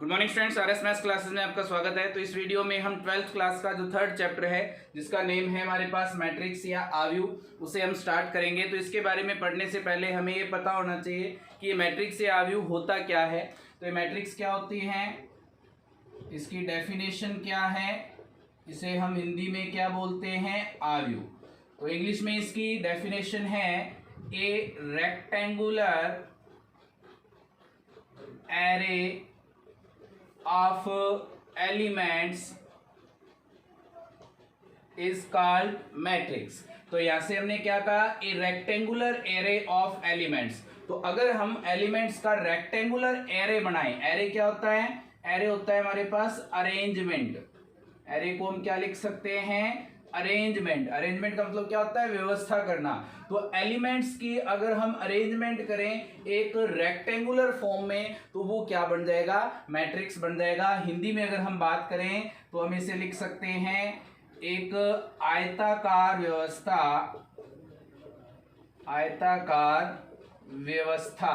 Good morning students, RS maths classes में आपका स्वागत है। तो इस वीडियो में हम 12th क्लास का जो थर्ड चैप्टर है जिसका नेम है हमारे पास मैट्रिक्स या आव्यूह, उसे हम स्टार्ट करेंगे। तो इसके बारे में पढ़ने से पहले हमें ये पता होना चाहिए कि ये मैट्रिक्स या आव्यूह होता क्या है। तो ये मैट्रिक्स क्या होती हैं, इसकी डेफिनेशन क्या है, इसे हम हिंदी में क्या बोलते हैं, आव्यूह। तो इंग्लिश में इसकी डेफिनेशन है ए rectangular array of elements is called matrix। तो यहां से हमने क्या कहा, ए रेक्टेंगुलर एरे ऑफ एलिमेंट्स। तो अगर हम एलिमेंट्स का रेक्टेंगुलर एरे बनाएं, एरे क्या होता है, एरे होता है हमारे पास अरेंजमेंट। एरे को हम क्या लिख सकते हैं, अरेंजमेंट। अरेंजमेंट का मतलब क्या होता है, व्यवस्था करना। तो एलिमेंट्स की अगर हम अरेंजमेंट करें एक रेक्टेंगुलर फॉर्म में तो वो क्या बन जाएगा, मैट्रिक्स बन जाएगा। हिंदी में अगर हम बात करें तो हम इसे लिख सकते हैं एक आयताकार व्यवस्था। आयताकार व्यवस्था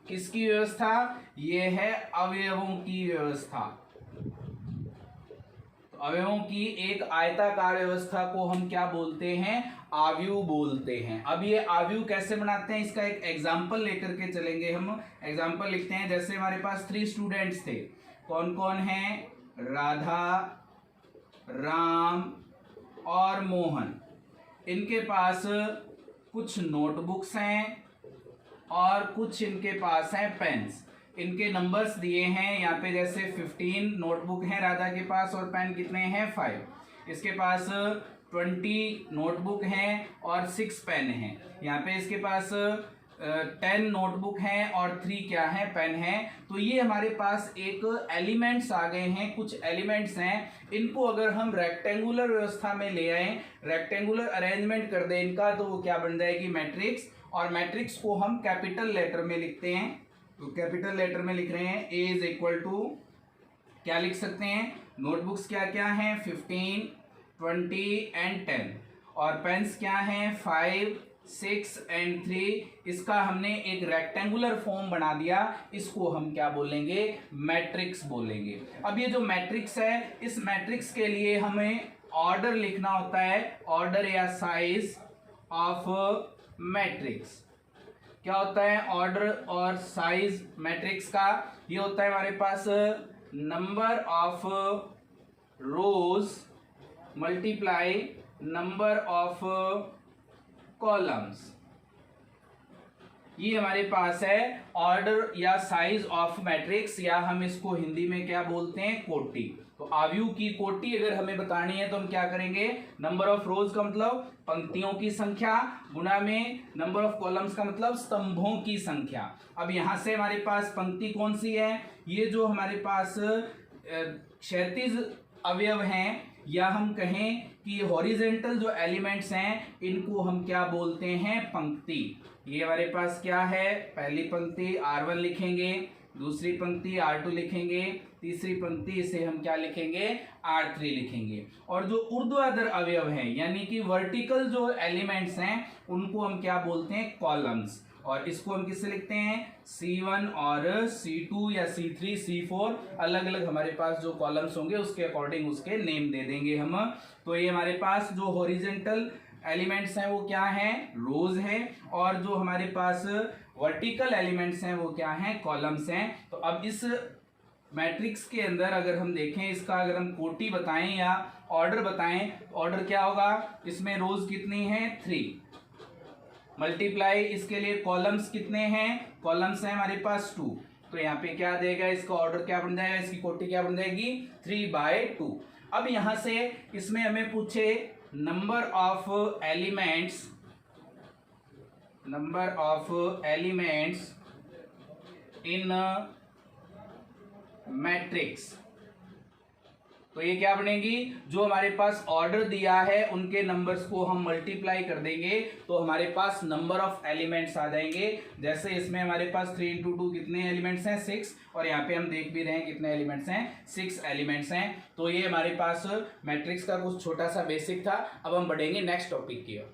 किसकी व्यवस्था, ये है अवयवों की व्यवस्था। अवयवों की एक आयताकार व्यवस्था को हम क्या बोलते हैं, आव्यूह बोलते हैं। अब ये आव्यूह कैसे बनाते हैं, इसका एक एग्जांपल लेकर के चलेंगे। हम एग्जांपल लिखते हैं। जैसे हमारे पास 3 स्टूडेंट्स थे, कौन कौन हैं, राधा, राम और मोहन। इनके पास कुछ नोटबुक्स हैं और कुछ इनके पास हैं पेन्स। इनके नंबर्स दिए हैं यहाँ पे, जैसे 15 नोटबुक है राधा के पास और पेन कितने हैं, 5। इसके पास 20 नोटबुक हैं और 6 पेन हैं। यहाँ पे इसके पास 10 नोटबुक हैं और 3 क्या है, पेन हैं। तो ये हमारे पास एक एलिमेंट्स आ गए हैं, कुछ एलिमेंट्स हैं। इनको अगर हम रेक्टेंगुलर व्यवस्था में ले आए, रेक्टेंगुलर अरेंजमेंट कर दें इनका, तो वो क्या बन जाएगी, मैट्रिक्स। और मैट्रिक्स को हम कैपिटल लेटर में लिखते हैं। तो कैपिटल लेटर में लिख रहे हैं, ए इज इक्वल टू क्या लिख सकते हैं, नोटबुक्स क्या क्या हैं, 15, 20 एंड 10। और पेन्स क्या हैं, 5, 6 एंड 3। इसका हमने एक रेक्टेंगुलर फॉर्म बना दिया, इसको हम क्या बोलेंगे, मैट्रिक्स बोलेंगे। अब ये जो मैट्रिक्स है, इस मैट्रिक्स के लिए हमें ऑर्डर लिखना होता है, ऑर्डर या साइज ऑफ मैट्रिक्स। क्या होता है ऑर्डर और साइज मैट्रिक्स का, ये होता है हमारे पास number of rows multiply number of columns. ये हमारे पास है ऑर्डर या साइज ऑफ मैट्रिक्स, या हम इसको हिंदी में क्या बोलते हैं, कोटि। तो आव्यूह की कोटि अगर हमें बतानी है तो हम क्या करेंगे, नंबर ऑफ रोज का मतलब पंक्तियों की संख्या, गुणा में नंबर ऑफ कॉलम्स का मतलब स्तंभों की संख्या। अब यहां से हमारे पास पंक्ति कौन सी है, ये जो हमारे पास क्षैतिज अवयव हैं, या हम कहें कि हॉरिजेंटल जो एलिमेंट्स हैं, इनको हम क्या बोलते हैं, पंक्ति। ये हमारे पास क्या है, पहली पंक्ति R1 लिखेंगे, दूसरी पंक्ति R2 लिखेंगे, तीसरी पंक्ति इसे हम क्या लिखेंगे, R3 लिखेंगे। और जो ऊर्ध्वाधर अवयव हैं, यानी कि वर्टिकल जो एलिमेंट्स हैं, उनको हम क्या बोलते हैं, कॉलम्स। और इसको हम किससे लिखते हैं, C1 और C2 या C3 C4, अलग अलग हमारे पास जो कॉलम्स होंगे उसके अकॉर्डिंग उसके नेम दे देंगे हम। तो ये हमारे पास जो हॉरिजेंटल एलिमेंट्स हैं वो क्या हैं, रोज हैं, और जो हमारे पास वर्टिकल एलिमेंट्स हैं वो क्या हैं, कॉलम्स हैं। तो अब इस मैट्रिक्स के अंदर अगर हम देखें, इसका अगर हम कोटि बताएं या ऑर्डर बताएं, ऑर्डर क्या होगा, इसमें रोज कितनी हैं, 3, मल्टीप्लाई इसके लिए कॉलम्स कितने हैं, कॉलम्स हैं हमारे पास 2। तो यहाँ पे क्या देगा, इसका ऑर्डर क्या बन जाएगा, इसकी कोटि क्या बन जाएगी, 3/2। अब यहां से इसमें हमें पूछे number of elements, number of elements in matrix. तो ये क्या बनेगी, जो हमारे पास ऑर्डर दिया है उनके नंबर्स को हम मल्टीप्लाई कर देंगे तो हमारे पास नंबर ऑफ एलिमेंट्स आ जाएंगे। जैसे इसमें हमारे पास 3 × 2 कितने एलिमेंट्स हैं, 6, और यहाँ पे हम देख भी रहे हैं कितने एलिमेंट्स हैं, 6 एलिमेंट्स हैं। तो ये हमारे पास मैट्रिक्स का कुछ छोटा सा बेसिक था। अब हम बढ़ेंगे नेक्स्ट टॉपिक की ओर।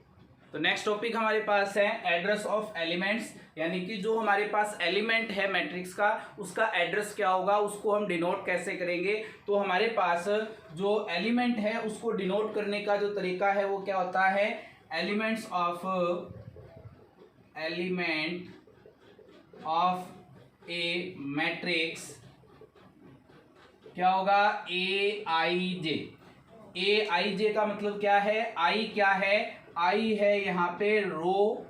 तो नेक्स्ट टॉपिक हमारे पास है एड्रेस ऑफ एलिमेंट्स, यानी कि जो हमारे पास एलिमेंट है मैट्रिक्स का उसका एड्रेस क्या होगा, उसको हम डिनोट कैसे करेंगे। तो हमारे पास जो एलिमेंट है उसको डिनोट करने का जो तरीका है वो क्या होता है, एलिमेंट ऑफ ए मैट्रिक्स क्या होगा, ए आई जे। ए आई जे का मतलब क्या है, आई क्या है, आई है यहाँ पे रो,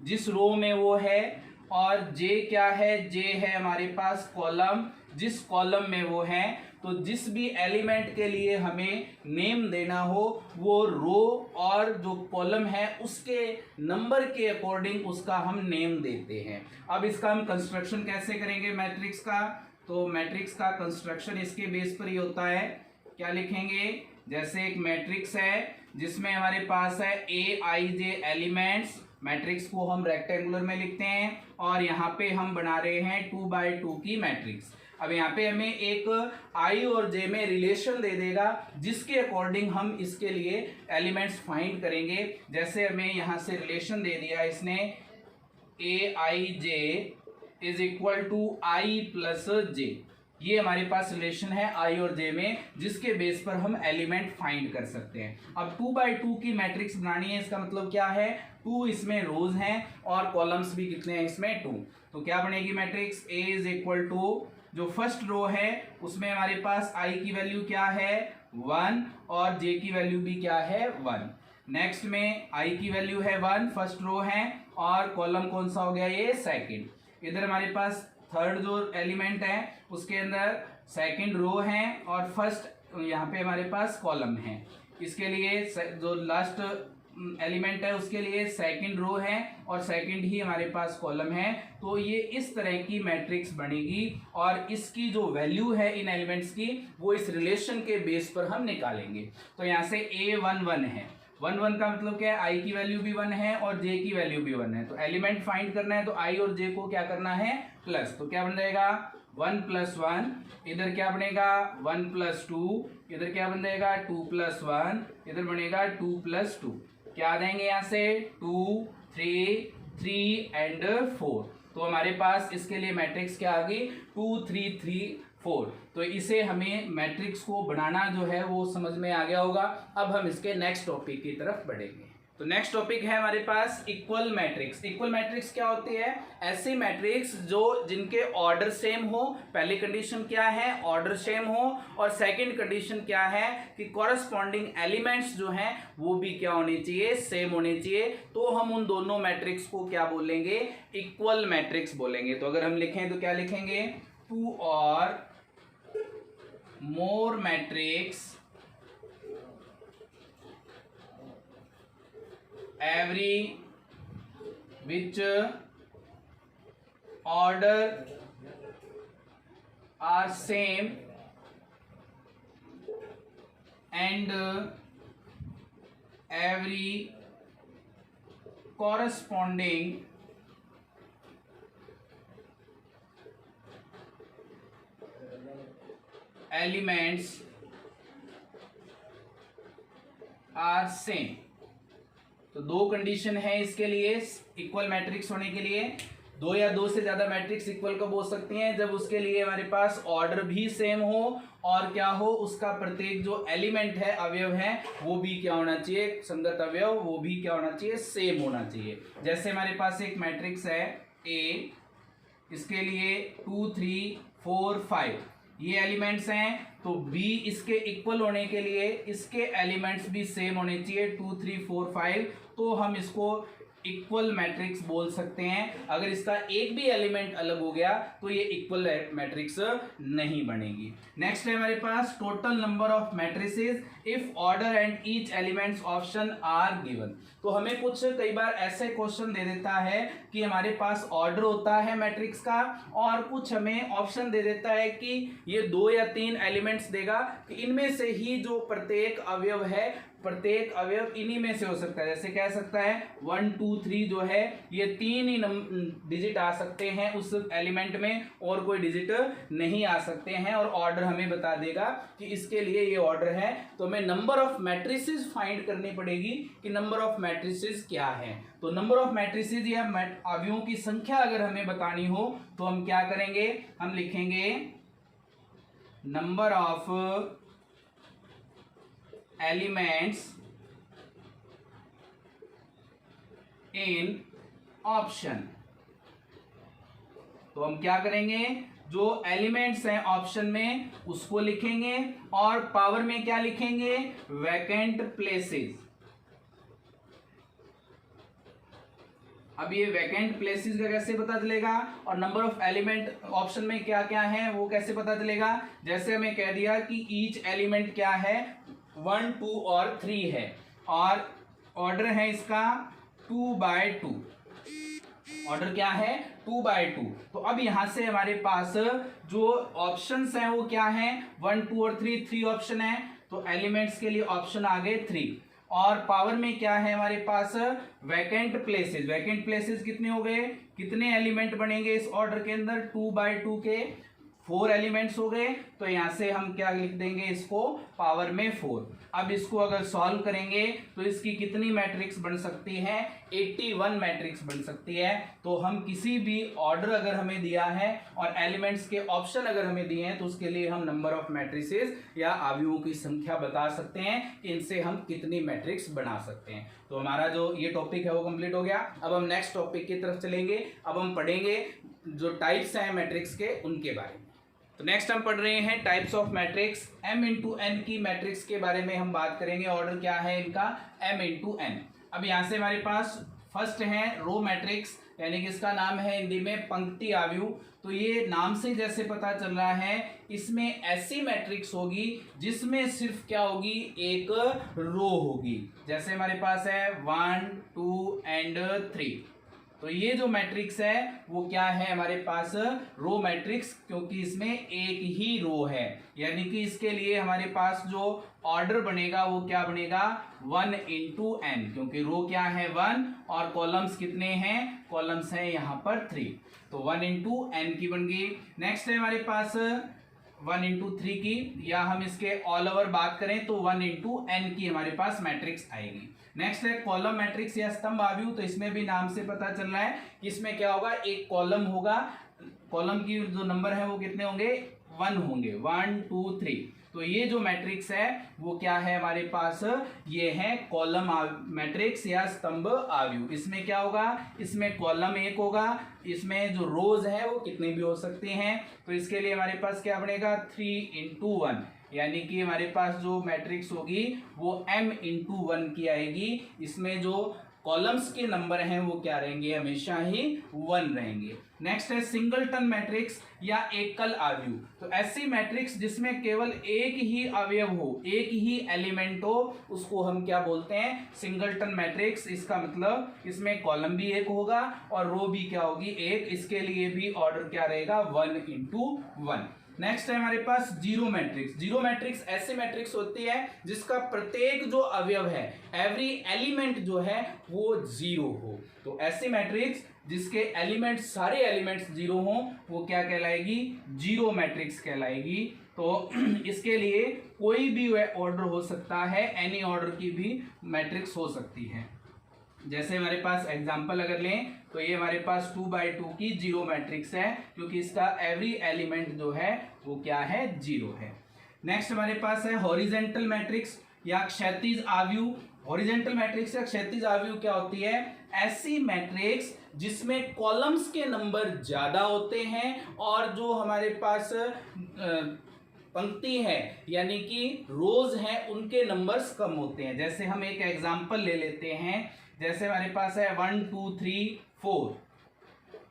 जिस रो में वो है, और जे क्या है, जे है हमारे पास कॉलम, जिस कॉलम में वो है। तो जिस भी एलिमेंट के लिए हमें नेम देना हो वो रो और जो कॉलम है उसके नंबर के अकॉर्डिंग उसका हम नेम देते हैं। अब इसका हम कंस्ट्रक्शन कैसे करेंगे मैट्रिक्स का, तो मैट्रिक्स का कंस्ट्रक्शन इसके बेस पर ही होता है। क्या लिखेंगे, जैसे एक मैट्रिक्स है जिसमें हमारे पास है ए आई जे एलिमेंट्स, मैट्रिक्स को हम रेक्टेंगुलर में लिखते हैं और यहाँ पे हम बना रहे हैं 2x2 की मैट्रिक्स। अब यहाँ पे हमें एक आई और जे में रिलेशन दे देगा जिसके अकॉर्डिंग हम इसके लिए एलिमेंट्स फाइंड करेंगे। जैसे हमें यहाँ से रिलेशन दे दिया इसने, a i j is equal to i plus j, ये हमारे पास रिलेशन है आई और जे में जिसके बेस पर हम एलिमेंट फाइंड कर सकते हैं। अब 2x2 की मैट्रिक्स बनानी है, इसका मतलब क्या है, 2 इसमें रोज हैं और कॉलम्स भी कितने हैं इसमें 2। तो क्या बनेगी matrix, A is equal to जो फर्स्ट रो है उसमें हमारे पास आई की वैल्यू क्या है 1 और जे की वैल्यू भी क्या है 1। नेक्स्ट में आई की वैल्यू है 1, फर्स्ट रो है, और कॉलम कौन सा हो गया ये सेकंड। इधर हमारे पास थर्ड जो एलिमेंट है उसके अंदर सेकंड रो है और फर्स्ट यहाँ पे हमारे पास कॉलम है। इसके लिए जो लास्ट एलिमेंट है उसके लिए सेकंड रो है और सेकंड ही हमारे पास कॉलम है। तो ये इस तरह की मैट्रिक्स बनेगी और इसकी जो वैल्यू है इन एलिमेंट्स की वो इस रिलेशन के बेस पर हम निकालेंगे। तो यहाँ से A11 है, 1 का मतलब क्या है, आई की वैल्यू भी 1 है और जे की वैल्यू भी 1 है। तो एलिमेंट फाइंड करना है तो आई और जे को क्या करना है प्लस, तो क्या बन जाएगा 1 + 1, इधर क्या बनेगा 1 + 2, इधर क्या बन जाएगा 2 + 1, इधर बनेगा 2 + 2। क्या आ जाएंगे यहाँ से 2 3 3 एंड 4। तो हमारे पास इसके लिए मैट्रिक्स क्या आ गई 2 3 3 4। तो इसे हमें मैट्रिक्स को बनाना जो है वो समझ में आ गया होगा। अब हम इसके नेक्स्ट टॉपिक की तरफ बढ़ेंगे। तो नेक्स्ट टॉपिक है हमारे पास इक्वल मैट्रिक्स। इक्वल मैट्रिक्स क्या होती है, ऐसी मैट्रिक्स जो जिनके ऑर्डर सेम हो। पहली कंडीशन क्या है, ऑर्डर सेम हो, और सेकंड कंडीशन क्या है कि कॉरस्पॉन्डिंग एलिमेंट्स जो हैं वो भी क्या होने चाहिए, सेम होने चाहिए। तो हम उन दोनों मैट्रिक्स को क्या बोलेंगे, इक्वल मैट्रिक्स बोलेंगे। तो अगर हम लिखें तो क्या लिखेंगे, 2 और more matrix every which order are same and every corresponding elements are same. तो दो कंडीशन है इसके लिए इक्वल मैट्रिक्स होने के लिए। 2 या 2 से ज्यादा मैट्रिक्स इक्वल कब हो सकती हैं, जब उसके लिए हमारे पास ऑर्डर भी सेम हो और क्या हो, उसका प्रत्येक जो एलिमेंट है अवयव है वो भी क्या होना चाहिए, संगत अवयव वो भी क्या होना चाहिए, सेम होना चाहिए। जैसे हमारे पास एक मैट्रिक्स है ए, इसके लिए 2 3 4 5 ये एलिमेंट्स हैं। तो B इसके इक्वल होने के लिए इसके एलिमेंट्स भी सेम होने चाहिए 2 3 4 5। तो हम इसको इक्वल मैट्रिक्स बोल सकते हैं। अगर इसका एक भी एलिमेंट अलग हो गया तो ये इक्वल मैट्रिक्स नहीं बनेगी। नेक्स्ट है हमारे पास total number of matrices if order and each elements option are given. तो हमें कुछ कई बार ऐसे क्वेश्चन दे देता है कि हमारे पास ऑर्डर होता है मैट्रिक्स का और कुछ हमें ऑप्शन दे देता है कि ये 2 या 3 एलिमेंट्स देगा कि इनमें से ही जो प्रत्येक अवयव है प्रत्येक अवयव इन्हीं में से हो सकता है। जैसे कह सकता है 1 2 3 जो है ये 3 ही डिजिट आ सकते हैं उस एलिमेंट में, और कोई डिजिट नहीं आ सकते हैं, और ऑर्डर हमें बता देगा कि इसके लिए ये ऑर्डर है। तो हमें नंबर ऑफ मैट्रिसेस फाइंड करनी पड़ेगी कि नंबर ऑफ मैट्रिसेस क्या है। तो नंबर ऑफ मैट्रिसेस या अवयवों की संख्या अगर हमें बतानी हो तो हम क्या करेंगे, हम लिखेंगे number of elements in option. तो हम क्या करेंगे, जो एलिमेंट्स हैं ऑप्शन में उसको लिखेंगे, और पावर में क्या लिखेंगे, वैकेंट प्लेसेस। अब ये वैकेंट प्लेसेस का कैसे पता चलेगा, और नंबर ऑफ एलिमेंट ऑप्शन में क्या क्या है वो कैसे पता चलेगा। जैसे हमें कह दिया कि ईच एलिमेंट क्या है, 1 2 और 3 है, और ऑर्डर है इसका 2/2। ऑर्डर क्या है, 2/2। तो अब यहां से हमारे पास जो ऑप्शंस हैं वो क्या हैं, 1 2 और 3 ऑप्शन है, तो एलिमेंट्स के लिए ऑप्शन आ गए 3। और पावर में क्या है हमारे पास, वैकेंट प्लेसेस। वैकेंट प्लेसेस कितने हो गए, कितने एलिमेंट बनेंगे इस ऑर्डर के अंदर, 2/2 के 4 एलिमेंट्स हो गए। तो यहां से हम क्या लिख देंगे इसको, पावर में 4। अब इसको अगर सॉल्व करेंगे तो इसकी कितनी मैट्रिक्स बन सकती है, 81 मैट्रिक्स बन सकती है। तो हम किसी भी ऑर्डर अगर हमें दिया है और एलिमेंट्स के ऑप्शन अगर हमें दिए हैं तो उसके लिए हम नंबर ऑफ मैट्रिसेस या अवयवों की संख्या बता सकते हैं कि इनसे हम कितनी मैट्रिक्स बना सकते हैं। तो हमारा जो ये टॉपिक है वो कंप्लीट हो गया। अब हम नेक्स्ट टॉपिक की तरफ चलेंगे। अब हम पढ़ेंगे जो टाइप्स हैं मैट्रिक्स के उनके बारे में। तो नेक्स्ट हम पढ़ रहे हैं types of matrix. m into n की मैट्रिक्स के बारे में हम बात करेंगे। ऑर्डर क्या है इनका, m इंटू एन। अब यहाँ से हमारे पास फर्स्ट है रो मैट्रिक्स, यानी कि इसका नाम है हिंदी में पंक्ति आव्यूह। तो ये नाम से जैसे पता चल रहा है इसमें ऐसी मैट्रिक्स होगी जिसमें सिर्फ क्या होगी, एक रो होगी। जैसे हमारे पास है 1 2 एंड 3। तो ये जो मैट्रिक्स है वो क्या है हमारे पास, रो मैट्रिक्स, क्योंकि इसमें एक ही रो है। यानी कि इसके लिए हमारे पास जो ऑर्डर बनेगा वो क्या बनेगा, 1 इंटू एन, क्योंकि रो क्या है 1 और कॉलम्स कितने हैं, कॉलम्स हैं यहाँ पर 3। तो 1 इंटू एन की बन गई। नेक्स्ट है हमारे पास 1 इंटू 3 की, या हम इसके ऑल ओवर बात करें तो 1 इंटू एन की हमारे पास मैट्रिक्स आएगी। नेक्स्ट है कॉलम मैट्रिक्स या स्तंभ आव्यूह। तो इसमें भी नाम से पता चल रहा है कि इसमें क्या होगा, एक कॉलम होगा, कॉलम की जो नंबर है वो कितने होंगे, 1 होंगे, 1 2 3। तो ये जो मैट्रिक्स है वो क्या है हमारे पास, ये है कॉलम मैट्रिक्स या स्तंभ आव्यूह। इसमें क्या होगा, इसमें कॉलम एक होगा, इसमें जो रोज है वो कितनी भी हो सकती हैं। तो इसके लिए हमारे पास क्या बनेगा, 3 इंटू 1, यानी कि हमारे पास जो मैट्रिक्स होगी वो m इंटू 1 की आएगी। इसमें जो कॉलम्स के नंबर हैं वो क्या रहेंगे, हमेशा ही 1 रहेंगे। नेक्स्ट है सिंगलटन मैट्रिक्स या एकल आव्यूह। तो ऐसी मैट्रिक्स जिसमें केवल एक ही अवयव हो, एक ही एलिमेंट हो, उसको हम क्या बोलते हैं, सिंगलटन मैट्रिक्स। इसका मतलब इसमें कॉलम भी एक होगा और रो भी क्या होगी, एक। इसके लिए भी ऑर्डर क्या रहेगा, 1 इंटू 1। नेक्स्ट है हमारे पास जीरो मैट्रिक्स। जीरो मैट्रिक्स ऐसी मैट्रिक्स होती है जिसका प्रत्येक जो अवयव है, एवरी एलिमेंट जो है वो जीरो हो। तो ऐसी मैट्रिक्स जिसके एलिमेंट्स, सारे एलिमेंट्स जीरो हों, वो क्या कहलाएगी, जीरो मैट्रिक्स कहलाएगी। तो इसके लिए कोई भी ऑर्डर हो सकता है, एनी ऑर्डर की भी मैट्रिक्स हो सकती है। जैसे हमारे पास एग्जांपल अगर लें तो ये हमारे पास 2/2 की जीरो मैट्रिक्स है, क्योंकि इसका एवरी एलिमेंट जो है वो क्या है, जीरो है। नेक्स्ट हमारे पास है हॉरिजेंटल मैट्रिक्स या क्षैतिज आव्यूह। हॉरिजेंटल मैट्रिक्स या क्षैतिज आव्यूह क्या होती है, ऐसी मैट्रिक्स जिसमें कॉलम्स के नंबर ज्यादा होते हैं और जो हमारे पास पंक्ति है यानी कि रोज हैं उनके नंबर्स कम होते हैं। जैसे हम एक एग्जांपल ले लेते हैं, जैसे हमारे पास है 1 2 3 4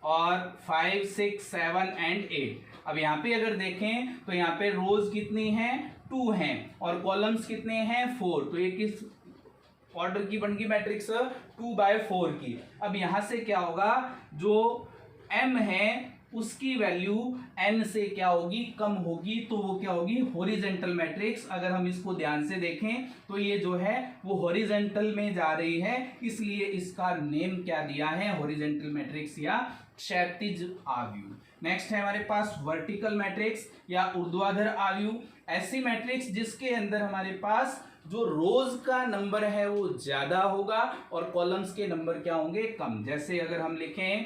और 5 6 7 एंड 8। अब यहाँ पे अगर देखें तो यहाँ पे रोज कितनी हैं, 2 हैं, और कॉलम्स कितने हैं, 4। तो ये किस ऑर्डर की बन गई मैट्रिक्स, 2/4 की। अब यहाँ से क्या होगा, जो m है उसकी वैल्यू n से क्या होगी, कम होगी, तो वो क्या होगी, हॉरिजॉन्टल मैट्रिक्स। अगर हम इसको ध्यान से देखें तो ये जो है वो हॉरिजॉन्टल में जा रही है, इसलिए इसका नेम क्या दिया है, हॉरिजॉन्टल मैट्रिक्स या क्षैतिज आव्यूह। नेक्स्ट है हमारे पास वर्टिकल मैट्रिक्स या ऊर्ध्वाधर आव्यूह, ऐसी मैट्रिक्स जिसके अंदर हमारे पास जो रोज का नंबर है वो ज्यादा होगा और कॉलम्स के नंबर क्या होंगे, कम। जैसे अगर हम लिखें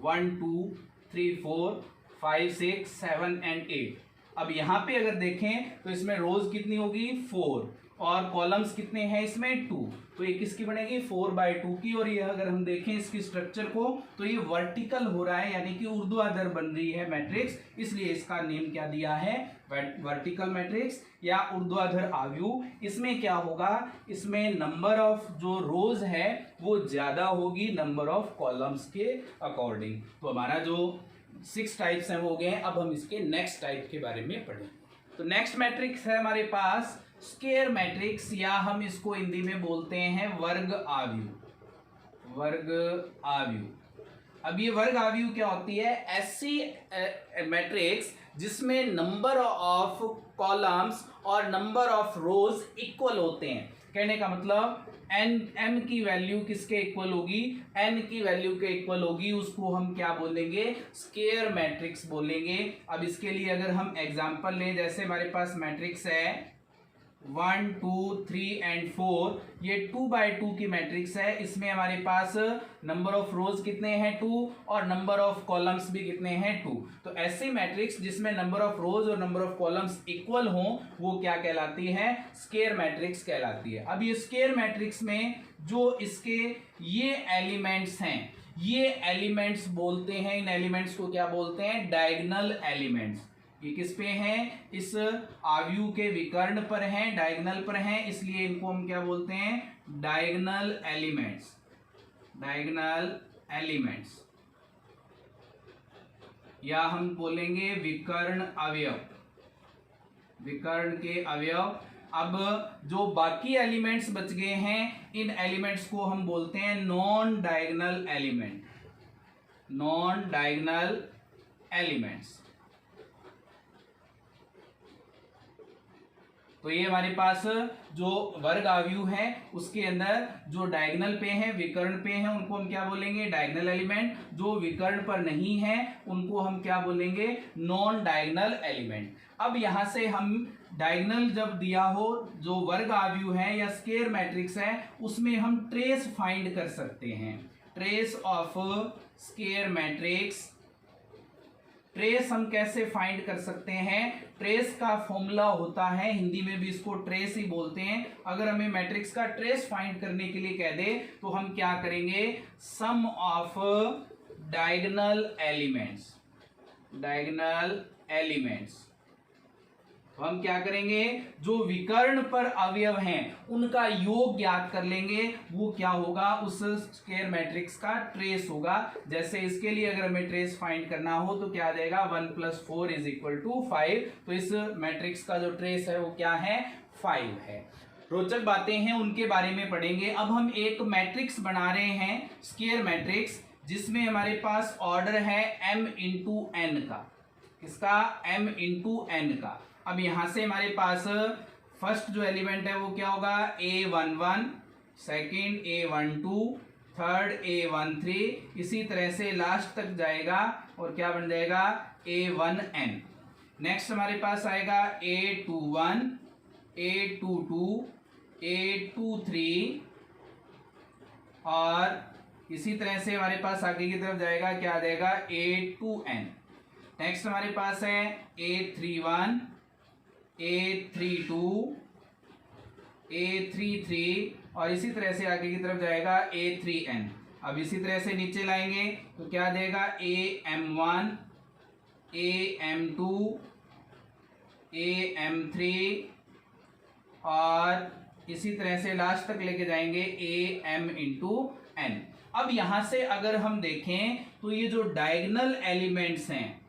1 2 3 4 5 6 7 एंड 8, अब यहाँ पे अगर देखें तो इसमें रोज कितनी होगी, 4, और कॉलम्स कितने हैं इसमें, 2, तो ये किसकी बनेगी, 4/2 की। और ये अगर हम देखें इसकी स्ट्रक्चर को तो ये वर्टिकल हो रहा है, यानी कि ऊर्ध्वाधर बन रही है मैट्रिक्स, इसलिए इसका नेम क्या दिया है, वर्टिकल मैट्रिक्स या ऊर्ध्वाधर आव्यूह। इसमें क्या होगा, इसमें नंबर ऑफ जो रोज है वो ज्यादा होगी नंबर ऑफ कॉलम्स के अकॉर्डिंग। तो हमारा जो 6 टाइप्स हैं वो हो गए। अब हम इसके नेक्स्ट टाइप के बारे में पढ़ें। तो नेक्स्ट मैट्रिक्स है हमारे पास स्क्वायर मैट्रिक्स, या हम इसको हिंदी में बोलते हैं वर्ग आव्यूह, वर्ग आव्यूह। अब ये वर्ग आव्यूह क्या होती है, ऐसी मैट्रिक्स जिसमें नंबर ऑफ कॉलम्स और नंबर ऑफ रोज इक्वल होते हैं। कहने का मतलब n की वैल्यू किसके इक्वल होगी, n की वैल्यू के इक्वल होगी, उसको हम क्या बोलेंगे, स्क्वायर मैट्रिक्स बोलेंगे। अब इसके लिए अगर हम एग्जांपल लें, जैसे हमारे पास मैट्रिक्स है 1 2 3 एंड 4, ये 2/2 की मैट्रिक्स है। इसमें हमारे पास नंबर ऑफ रोज कितने हैं, 2, और नंबर ऑफ कॉलम्स भी कितने हैं, 2। तो ऐसी मैट्रिक्स जिसमें नंबर ऑफ रोज और नंबर ऑफ कॉलम्स इक्वल हों वो क्या कहलाती है, स्क्वायर मैट्रिक्स कहलाती है। अब ये स्क्वायर मैट्रिक्स में जो इसके ये एलिमेंट्स हैं, ये एलिमेंट्स बोलते हैं, इन एलिमेंट्स को क्या बोलते हैं, डायगोनल एलिमेंट्स। ये किस पे हैं, इस आव्यूह के विकर्ण पर हैं, डायगोनल पर हैं, इसलिए इनको हम क्या बोलते हैं, डायगोनल एलिमेंट्स, डायगोनल एलिमेंट्स, या हम बोलेंगे विकर्ण अवयव, विकर्ण के अवयव। अब जो बाकी एलिमेंट्स बच गए हैं, इन एलिमेंट्स को हम बोलते हैं non diagonal element, non diagonal elements. तो ये हमारे पास जो वर्ग आव्यूह है उसके अंदर जो डायगोनल पे हैं, विकर्ण पे हैं, उनको हम क्या बोलेंगे, डायगोनल एलिमेंट। जो विकर्ण पर नहीं है उनको हम क्या बोलेंगे, नॉन डायगोनल एलिमेंट। अब यहां से हम डायगोनल जब दिया हो, जो वर्ग आव्यूह है या स्क्वायर मैट्रिक्स है, उसमें हम ट्रेस फाइंड कर सकते हैं, trace of square matrix. Trace हम कैसे फाइंड कर सकते हैं, ट्रेस का फॉर्मूला होता है, हिंदी में भी इसको ट्रेस ही बोलते हैं। अगर हमें मैट्रिक्स का ट्रेस फाइंड करने के लिए कह दे तो हम क्या करेंगे, sum of diagonal elements, diagonal elements. तो हम क्या करेंगे, जो विकर्ण पर अवयव हैं उनका योग ज्ञात कर लेंगे, वो क्या होगा, उस स्क्वायर मैट्रिक्स का ट्रेस होगा। जैसे इसके लिए अगर हमें ट्रेस फाइंड करना हो तो क्या आ जाएगा, 1 + 4 = 5। तो इस मैट्रिक्स का जो ट्रेस है वो क्या है, 5 है। रोचक बातें हैं उनके बारे में पढ़ेंगे। अब हम एक मैट्रिक्स बना रहे हैं, स्क्वायर मैट्रिक्स, जिसमें हमारे पास ऑर्डर है m × n का, किसका, m × n का। अब यहां से हमारे पास फर्स्ट जो एलिमेंट है वो क्या होगा, A11, second A12, third A13, इसी तरह से लास्ट तक जाएगा और क्या बन जाएगा, A1n। नेक्स्ट हमारे पास आएगा A21, A22, A23, और इसी तरह से हमारे पास आगे की तरफ जाएगा, क्या आ जाएगा, A2n। नेक्स्ट हमारे पास है A31, A32, A33, और इसी तरह से आगे की तरफ जाएगा A3n। अब इसी तरह से नीचे लाएंगे तो क्या आ जाएगा, AM1, AM2, AM3, और इसी तरह से लास्ट तक लेके जाएंगे AM × n। अब यहां से अगर हम देखें तो ये जो डायगोनल एलिमेंट्स हैं,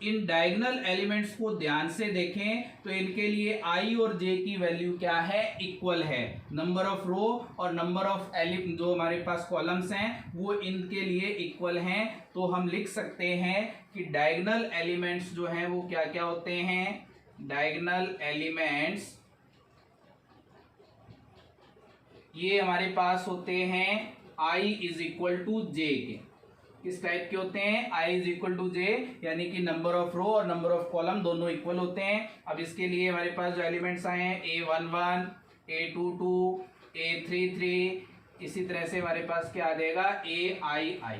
इन डायगोनल एलिमेंट्स को ध्यान से देखें तो इनके लिए आई और जे की वैल्यू क्या है, इक्वल है। नंबर ऑफ रो और नंबर ऑफ एलिमेंट जो हमारे पास कॉलम्स हैं वो इनके लिए इक्वल हैं। तो हम लिख सकते हैं कि डायगोनल एलिमेंट्स जो हैं वो क्या क्या होते हैं, डायगोनल एलिमेंट्स ये हमारे पास होते हैं i इज इक्वल टू जे के। किस टाइप के होते हैं, i इज इक्वल टू जे, यानी कि नंबर ऑफ रो और नंबर ऑफ कॉलम दोनों इक्वल होते हैं। अब इसके लिए हमारे पास जो एलिमेंट्स आए हैं a11, a22, a33, इसी तरह से हमारे पास क्या आ जाएगा ai।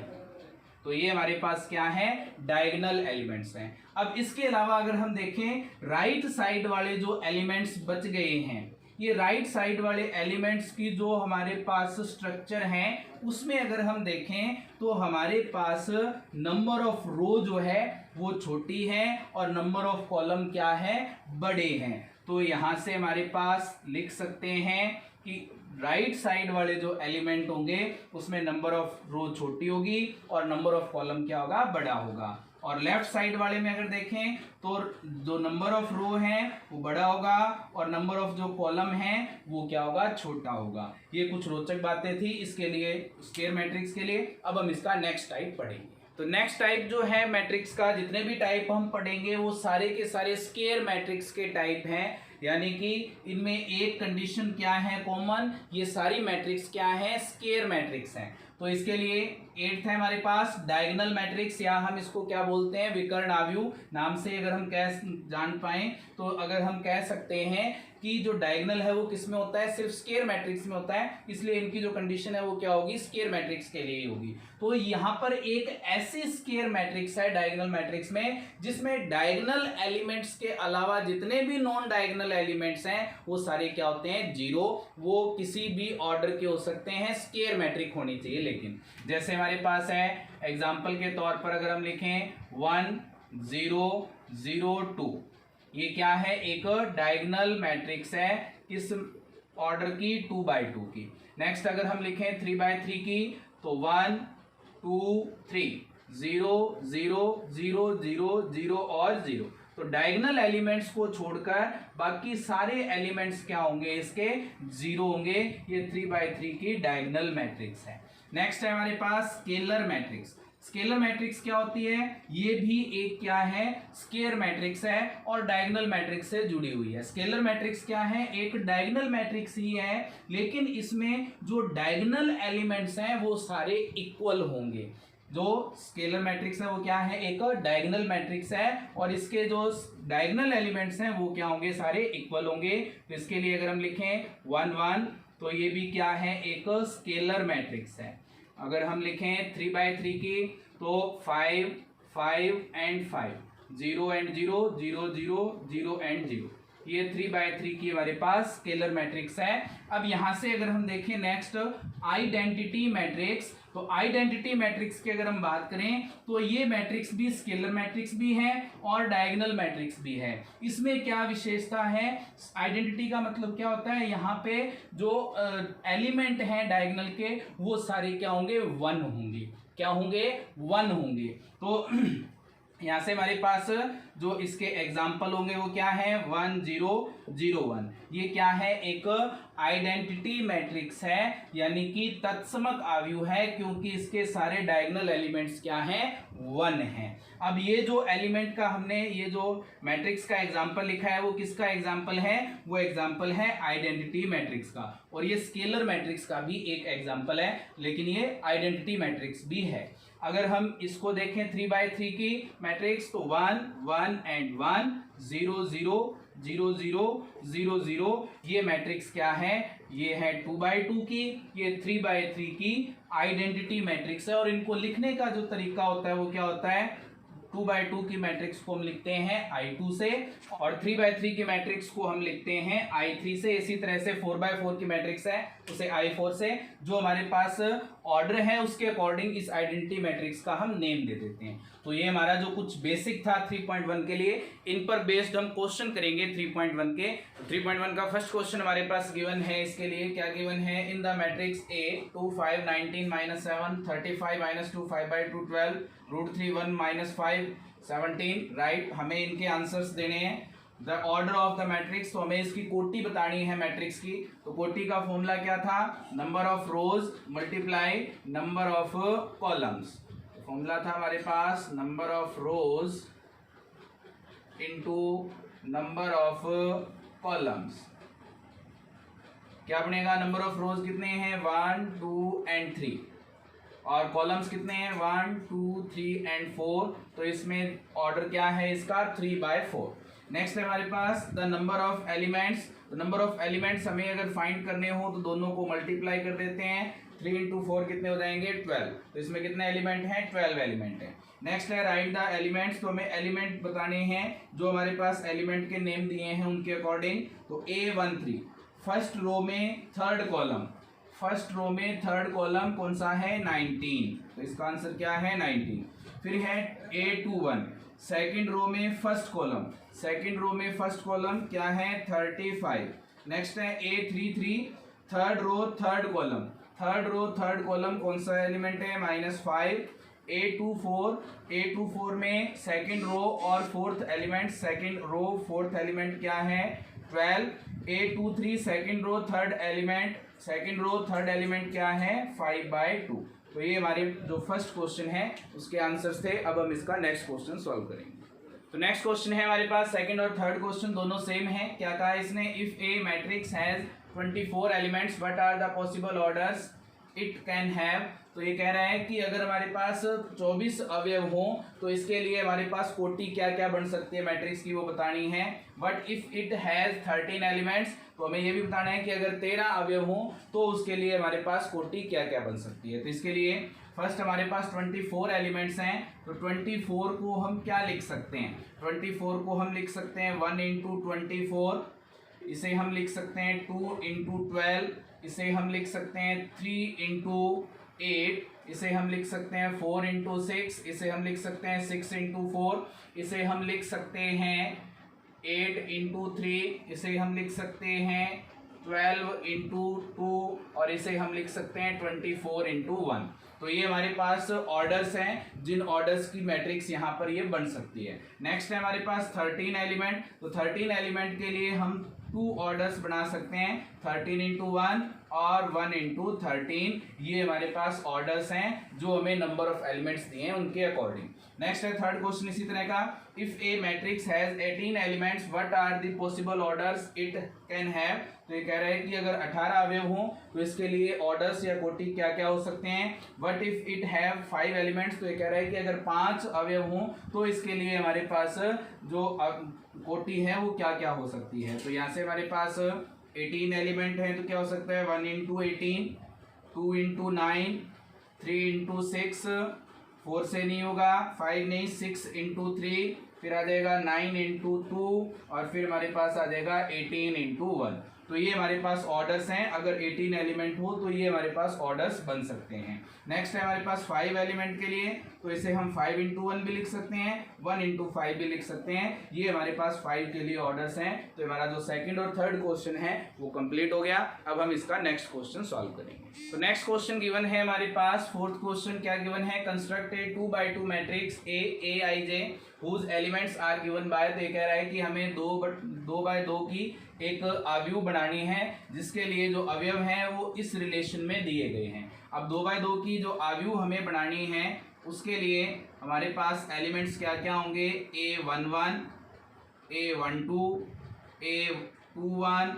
तो ये हमारे पास क्या है, डायगोनल एलिमेंट्स हैं। अब इसके अलावा अगर हम देखें राइट साइड वाले जो एलिमेंट्स बच गए हैं, ये राइट साइड वाले एलिमेंट्स की जो हमारे पास स्ट्रक्चर हैं उसमें अगर हम देखें तो हमारे पास नंबर ऑफ रो जो है वो छोटी है और नंबर ऑफ कॉलम क्या है, बड़े हैं। तो यहां से हमारे पास लिख सकते हैं कि राइट साइड वाले जो एलिमेंट होंगे उसमें नंबर ऑफ रो छोटी होगी और नंबर ऑफ कॉलम क्या होगा, बड़ा होगा। और लेफ्ट साइड वाले में अगर देखें तो जो नंबर ऑफ रो है वो बड़ा होगा और नंबर ऑफ जो कॉलम है वो क्या होगा, छोटा होगा। ये कुछ रोचक बातें थी इसके लिए, स्क्वायर मैट्रिक्स के लिए। अब हम इसका नेक्स्ट टाइप पढ़ेंगे। तो नेक्स्ट टाइप जो है मैट्रिक्स का, जितने भी टाइप हम पढ़ेंगे वो सारे के सारे स्क्वायर मैट्रिक्स के टाइप हैं, यानी कि इनमें एक कंडीशन क्या है कॉमन, ये सारी मैट्रिक्स क्या है, स्क्वायर मैट्रिक्स हैं। तो इसके लिए 8th है हमारे पास डायगोनल मैट्रिक्स, या हम इसको क्या बोलते हैं, विकर्ण आव्यूह नाम से अगर हम कह जान पाए तो अगर हम कह सकते हैं कि जो डायगोनल है वो किस में होता है, सिर्फ स्क्वायर मैट्रिक्स में होता है, इसलिए इनकी जो कंडीशन है वो क्या होगी, स्क्वायर मैट्रिक्स के लिए होगी। तो यहाँ पर एक ऐसी स्क्वायर मैट्रिक्स है डायगोनल मैट्रिक्स में जिसमें डायगोनल एलिमेंट्स के अलावा जितने भी नॉन डायगोनल एलिमेंट्स हैं वो सारे क्या होते हैं, जीरो। वो किसी भी ऑर्डर के हो सकते हैं, स्क्वायर मैट्रिक होनी चाहिए। लेकिन जैसे हमारे पास है एग्जाम्पल के तौर पर अगर हम लिखें 1 0 0 2, ये क्या है, एक डायगोनल मैट्रिक्स है, किस ऑर्डर की, 2 by 2 की। नेक्स्ट अगर हम लिखें 3 by 3 की तो 1 2 3 0 0 0 0 0 और 0। तो डायगोनल एलिमेंट्स को छोड़कर बाकी सारे एलिमेंट्स क्या होंगे, इसके जीरो होंगे। ये 3 by 3 की डायगोनल मैट्रिक्स है। नेक्स्ट है हमारे पास स्केलर मैट्रिक्स। स्केलर मैट्रिक्स क्या होती है, ये भी एक क्या है, स्क्वायर मैट्रिक्स है और डायगोनल मैट्रिक्स से जुड़ी हुई है। स्केलर मैट्रिक्स क्या है, एक डायगोनल मैट्रिक्स ही है, लेकिन इसमें जो डायगोनल एलिमेंट्स हैं वो सारे इक्वल होंगे। जो स्केलर मैट्रिक्स है वो क्या है, एक डायगोनल मैट्रिक्स है और इसके जो डायगोनल एलिमेंट्स हैं वो क्या होंगे, सारे इक्वल होंगे। तो इसके लिए अगर हम लिखें 1 1 तो ये भी क्या है, एक स्केलर मैट्रिक्स है। अगर हम लिखें 3 by 3 की तो 5 5 and 5 0 and 0 0 0 0 and 0, ये 3 by 3 की हमारे पास स्केलर मैट्रिक्स है। अब यहां से अगर हम देखें नेक्स्ट आइडेंटिटी मैट्रिक्स, तो आइडेंटिटी मैट्रिक्स की अगर हम बात करें तो ये मैट्रिक्स भी स्केलर मैट्रिक्स भी है और डायगोनल मैट्रिक्स भी है। इसमें क्या विशेषता है, आइडेंटिटी का मतलब क्या होता है, यहाँ पे जो एलिमेंट हैं डायगोनल के वो सारे क्या होंगे, 1 होंगे। क्या होंगे, 1 होंगे। तो यहाँ से हमारे पास जो इसके एग्जाम्पल होंगे वो क्या है, 1 0 0 1, ये क्या है, एक आइडेंटिटी मैट्रिक्स है, यानी कि तत्समक आव्यूह है, क्योंकि इसके सारे डायगोनल एलिमेंट्स क्या हैं, 1 हैं। अब ये जो एलिमेंट का हमने ये जो मैट्रिक्स का एग्जाम्पल लिखा है वो किसका एग्जाम्पल है, वो एग्जाम्पल है आइडेंटिटी मैट्रिक्स का, और ये स्केलर मैट्रिक्स का भी एक एग्जाम्पल है, लेकिन ये आइडेंटिटी मैट्रिक्स भी है। अगर हम इसको देखें 3 by 3 की मैट्रिक्स तो 1 1 and 1 0 0 0 0 0 0, ये मैट्रिक्स क्या है, ये है 2 by 2 की, ये 3 by 3 की आइडेंटिटी मैट्रिक्स है। और इनको लिखने का जो तरीका होता है वो क्या होता है, 2 by 2 की मैट्रिक्स को हम लिखते हैं I2 से और 3 by 3 की मैट्रिक्स को हम लिखते हैं I3 से। इसी तरह से 4 by 4 की मैट्रिक्स है उसे I4 से। जो हमारे पास ऑर्डर है उसके अकॉर्डिंग इस आइडेंटिटी मैट्रिक्स का हम नेम दे देते हैं। तो ये हमारा जो कुछ बेसिक था 3.1 के लिए, इन पर बेस्ड हम क्वेश्चन करेंगे 3.1 के। 3.1 का फर्स्ट क्वेश्चन हमारे पास गिवन है, इसके लिए क्या गिवन है, in the matrix A 2 5 19 -7 35 -2 5 by 2 12 √3 1 -5 17 right. हमें इनके आंसर्स देने हैं। The order of the matrix, तो हमें इसकी कोटि बतानी है मैट्रिक्स की। तो कोटि का फॉर्मूला क्या था, number of rows multiply number of columns. Formula था हमारे पास number of rows into number of columns. क्या बनेगा, नंबर ऑफ रोज कितने हैं 1 2 एंड 3 और कॉलम्स कितने हैं 1 2 3 एंड 4। तो इसमें ऑर्डर क्या है इसका 3/4। नेक्स्ट है हमारे पास द नंबर ऑफ एलिमेंट्स। तो नंबर ऑफ एलिमेंट्स हमें अगर फाइंड करने हो तो दोनों को मल्टीप्लाई कर देते हैं। 3 इंटू 4 कितने हो जाएंगे 12। तो इसमें कितने एलिमेंट हैं 12 एलिमेंट हैं। नेक्स्ट है राइट द एलिमेंट्स। तो हमें एलिमेंट बताने हैं जो हमारे पास एलिमेंट के नेम दिए हैं उनके अकॉर्डिंग। तो A13 फर्स्ट रो में थर्ड कॉलम, फर्स्ट रो में थर्ड कॉलम कौन सा है 19। तो इसका आंसर क्या है 19। फिर है A21 सेकंड रो में फर्स्ट कॉलम, सेकंड रो में फर्स्ट कॉलम क्या है 35। नेक्स्ट है A33 third row third column, third row third column कौन सा एलिमेंट है -5। A24 में सेकंड रो और fourth element, second row fourth element क्या है 12। A23 second row third element, second row third element क्या है 5/2। तो ये हमारे जो फर्स्ट क्वेश्चन है उसके आंसर्स थे। अब हम इसका नेक्स्ट क्वेश्चन सॉल्व करेंगे। तो नेक्स्ट क्वेश्चन है हमारे पास सेकंड और थर्ड क्वेश्चन दोनों सेम है। क्या कहा इसने, if a matrix has 24 elements what are the possible orders it can have. तो ये कह रहा है कि अगर हमारे पास 24 अवयव हों तो इसके लिए हमारे पास कोटि क्या क्या बन सकती है मैट्रिक्स की वो बतानी है। But if it has 13 elements, तो हमें ये भी बताना है कि अगर 13 अवयव हों तो उसके लिए हमारे पास कोटि क्या क्या बन सकती है। तो इसके लिए फर्स्ट हमारे पास 24 एलिमेंट्स हैं। तो 24 को हम क्या लिख सकते हैं, 24 को हम लिख सकते हैं 1 इंटू 24, इसे हम लिख सकते हैं 2 इंटू 12, इसे हम लिख सकते हैं 3 इंटू 8, इसे हम लिख सकते हैं 4 इंटू 6, इसे हम लिख सकते हैं 6 इंटू 4, इसे हम लिख सकते हैं 8 इंटू 3, इसे हम लिख सकते हैं 12 इंटू 2 और इसे हम लिख सकते हैं 24 इंटू 1। तो ये हमारे पास ऑर्डर्स हैं जिन ऑर्डर्स की मैट्रिक्स यहाँ पर ये बन सकती है। नेक्स्ट है हमारे पास 13 एलिमेंट। तो 13 एलिमेंट के लिए हम 2 ऑर्डर्स बना सकते हैं 13 इंटू 1 और 1 इंटू 13। ये हमारे पास ऑर्डर्स हैं जो हमें नंबर ऑफ एलिमेंट्स दिए हैं उनके अकॉर्डिंग। नेक्स्ट है थर्ड क्वेश्चन इसी तरह का, if a matrix has 18 elements what are the possible orders it can have. तो ये कह रहा है कि अगर 18 अवयव हों तो इसके लिए ऑर्डर्स या कोटि क्या क्या हो सकते हैं। But if it have 5 elements, तो ये कह रहा है कि अगर 5 अवयव हों तो इसके लिए हमारे पास जो कोटि है वो क्या क्या हो सकती है। तो यहाँ से हमारे पास 18 एलिमेंट है तो क्या हो सकता है 1 इंटू 18, 2 इंटू 9, 3 इंटू 6, 4 से नहीं होगा, 5 नहीं 6 इंटू 3, फिर आ जाएगा 9 इंटू 2 और फिर हमारे पास आ जाएगा 18 इंटू 1। तो ये हमारे पास ऑर्डर्स हैं। अगर 18 एलिमेंट हो तो ये हमारे पास ऑर्डर्स बन सकते हैं। नेक्स्ट है हमारे पास 5 एलिमेंट के लिए, तो इसे हम 5 इंटू 1 भी लिख सकते हैं, 1 इंटू 5 भी लिख सकते हैं। ये हमारे पास 5 के लिए ऑर्डर्स हैं। तो हमारा जो सेकंड और थर्ड क्वेश्चन है वो कंप्लीट हो गया। अब हम इसका नेक्स्ट क्वेश्चन सॉल्व करेंगे। तो नेक्स्ट क्वेश्चन गिवन है हमारे पास, फोर्थ क्वेश्चन क्या गिवन है, construct A 2x2 matrix Aij whose elements are given by। तो ये कह रहा है कि हमें 2x2 की एक अवयव बनानी है जिसके लिए जो अवयव हैं वो इस रिलेशन में दिए गए हैं। अब 2x2 की जो अवयव हमें बनानी है उसके लिए हमारे पास एलिमेंट्स क्या क्या होंगे, A11, A12, A21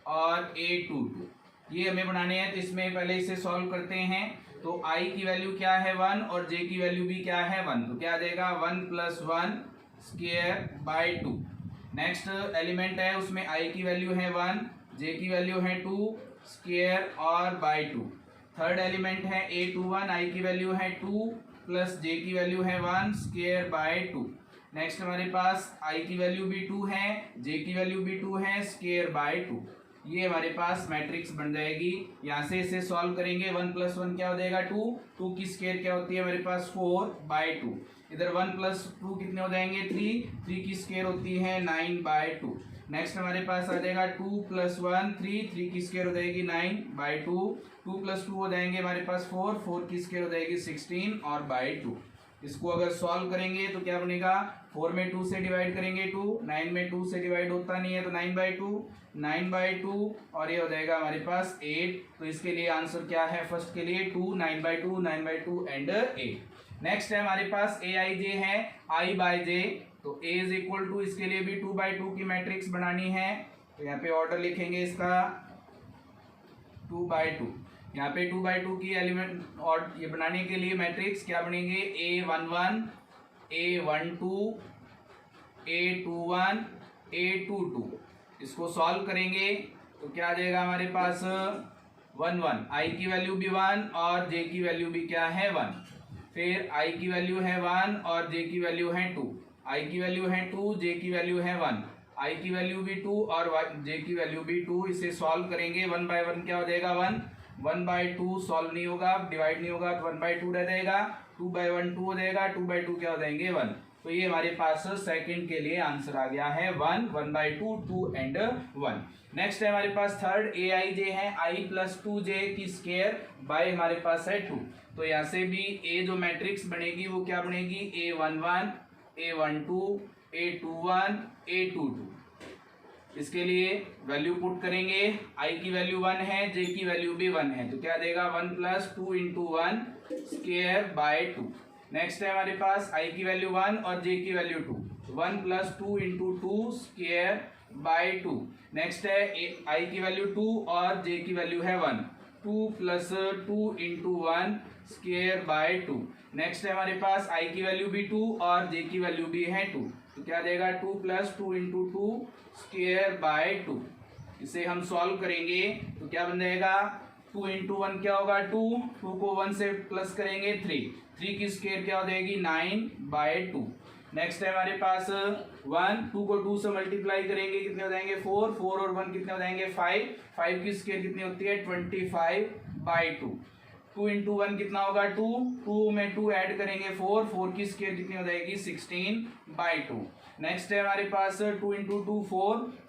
और A22। ये हमें बनाने हैं। तो इसमें पहले इसे सॉल्व करते हैं। तो I की वैल्यू क्या है 1 और J की वैल्यू भी क्या है 1। तो क्या आ जाएगा 1 + 1 स्क्वायर बाय 2। नेक्स्ट एलिमेंट है उसमें I की वैल्यू है 1, J की वैल्यू है 2 स्क्वायर और बाय 2। थर्ड एलिमेंट है A21, I की वैल्यू है 2 प्लस J की वैल्यू है 1 स्क्वायर बाय 2। नेक्स्ट हमारे पास I की वैल्यू भी 2 है, J की वैल्यू भी 2 है स्क्वायर बाय 2। ये हमारे पास मैट्रिक्स बन जाएगी। यहाँ से इसे सॉल्व करेंगे 1 + 1 क्या हो जाएगा 2, 2 की स्क्वायर क्या होती है हमारे पास 4/2। इधर 1 + 2 कितने हो जाएंगे 3, 3 की स्क्वायर होती है 9/2। नेक्स्ट हमारे पास आ जाएगा 2 + 1 3, 3 की स्क्वायर हो जाएगी 9/2, 2 + 2 हो जाएंगे हमारे पास 4, 4 की स्क्वायर हो जाएगी 16 और बाय 2। इसको अगर सॉल्व करेंगे तो क्या बनेगा, 4 में 2 से डिवाइड करेंगे 2, 9 में 2 से डिवाइड होता नहीं है तो 9/2 और ये हो जाएगा हमारे पास 8। तो इसके लिए आंसर क्या है, फर्स्ट के लिए 2, 9/2 एंड 8। नेक्स्ट है हमारे पास AIJ है I/J, तो A इज इक्वल टू, इसके लिए भी 2/2 की मैट्रिक्स बनानी है। तो यहाँ पे ऑर्डर लिखेंगे इसका 2/2। यहाँ पे 2/2 की एलिमेंट और ये बनाने के लिए मैट्रिक्स क्या बनेंगे, A11 A12 A21 A22। इसको सॉल्व करेंगे तो क्या आ जाएगा हमारे पास 1 1, I की वैल्यू भी 1 और J की वैल्यू भी क्या है 1। फिर I की वैल्यू है 1 और J की वैल्यू है 2, I की वैल्यू है 2, J की वैल्यू है 1, I की वैल्यू भी 2 और J की वैल्यू भी 2। इसे सॉल्व करेंगे 1/1 क्या हो जाएगा 1, 1/2 सॉल्व नहीं होगा, डिवाइड नहीं होगा तो 1/2 रह जाएगा, 2/1 2 हो जाएगा, 2/2 क्या हो जाएंगे 1। तो ये हमारे पास सेकंड के लिए आंसर आ गया है 1, 1/2 2 एंड 1। नेक्स्ट है हमारे पास थर्ड AIJ है I+2J की स्क्वायर बाय हमारे पास है 2। तो यहाँ से भी A जो मैट्रिक्स बनेगी वो क्या बनेगी, A11 A12 A21 A22। इसके लिए वैल्यू पुट करेंगे, I की वैल्यू 1 है, J की वैल्यू भी 1 है, तो क्या देगा 1 + 2 × 1 स्क्वायर बाय 2। नेक्स्ट है हमारे पास I की वैल्यू 1 और J की वैल्यू 2, 1 + 2 × 2 स्क्वायर बाय 2। नेक्स्ट है I की वैल्यू 2 और J की वैल्यू है 1, 2 + 2 × 1 स्क्वायर बाय 2। नेक्स्ट है हमारे पास I की वैल्यू भी 2 और J की वैल्यू भी है 2, तो क्या देगा 2 + 2 × 2 स्क्वायर बाय 2। इसे हम सॉल्व करेंगे तो क्या बन जाएगा, 2 × 1 क्या होगा 2, 2 को 1 से प्लस करेंगे 3 की स्क्वायर क्या हो जाएगी 9/2। नेक्स्ट है हमारे पास 1, 2 को 2 से मल्टीप्लाई करेंगे कितने हो जाएंगे 4 और 1 कितने हो जाएंगे 5 की स्क्वायर कितनी होती है 25/2। 2 × 1 कितना होगा 2 में 2 ऐड करेंगे 4 की स्क्वायर कितनी हो जाएगी 16/2। नेक्स्ट है हमारे पास 2 × 2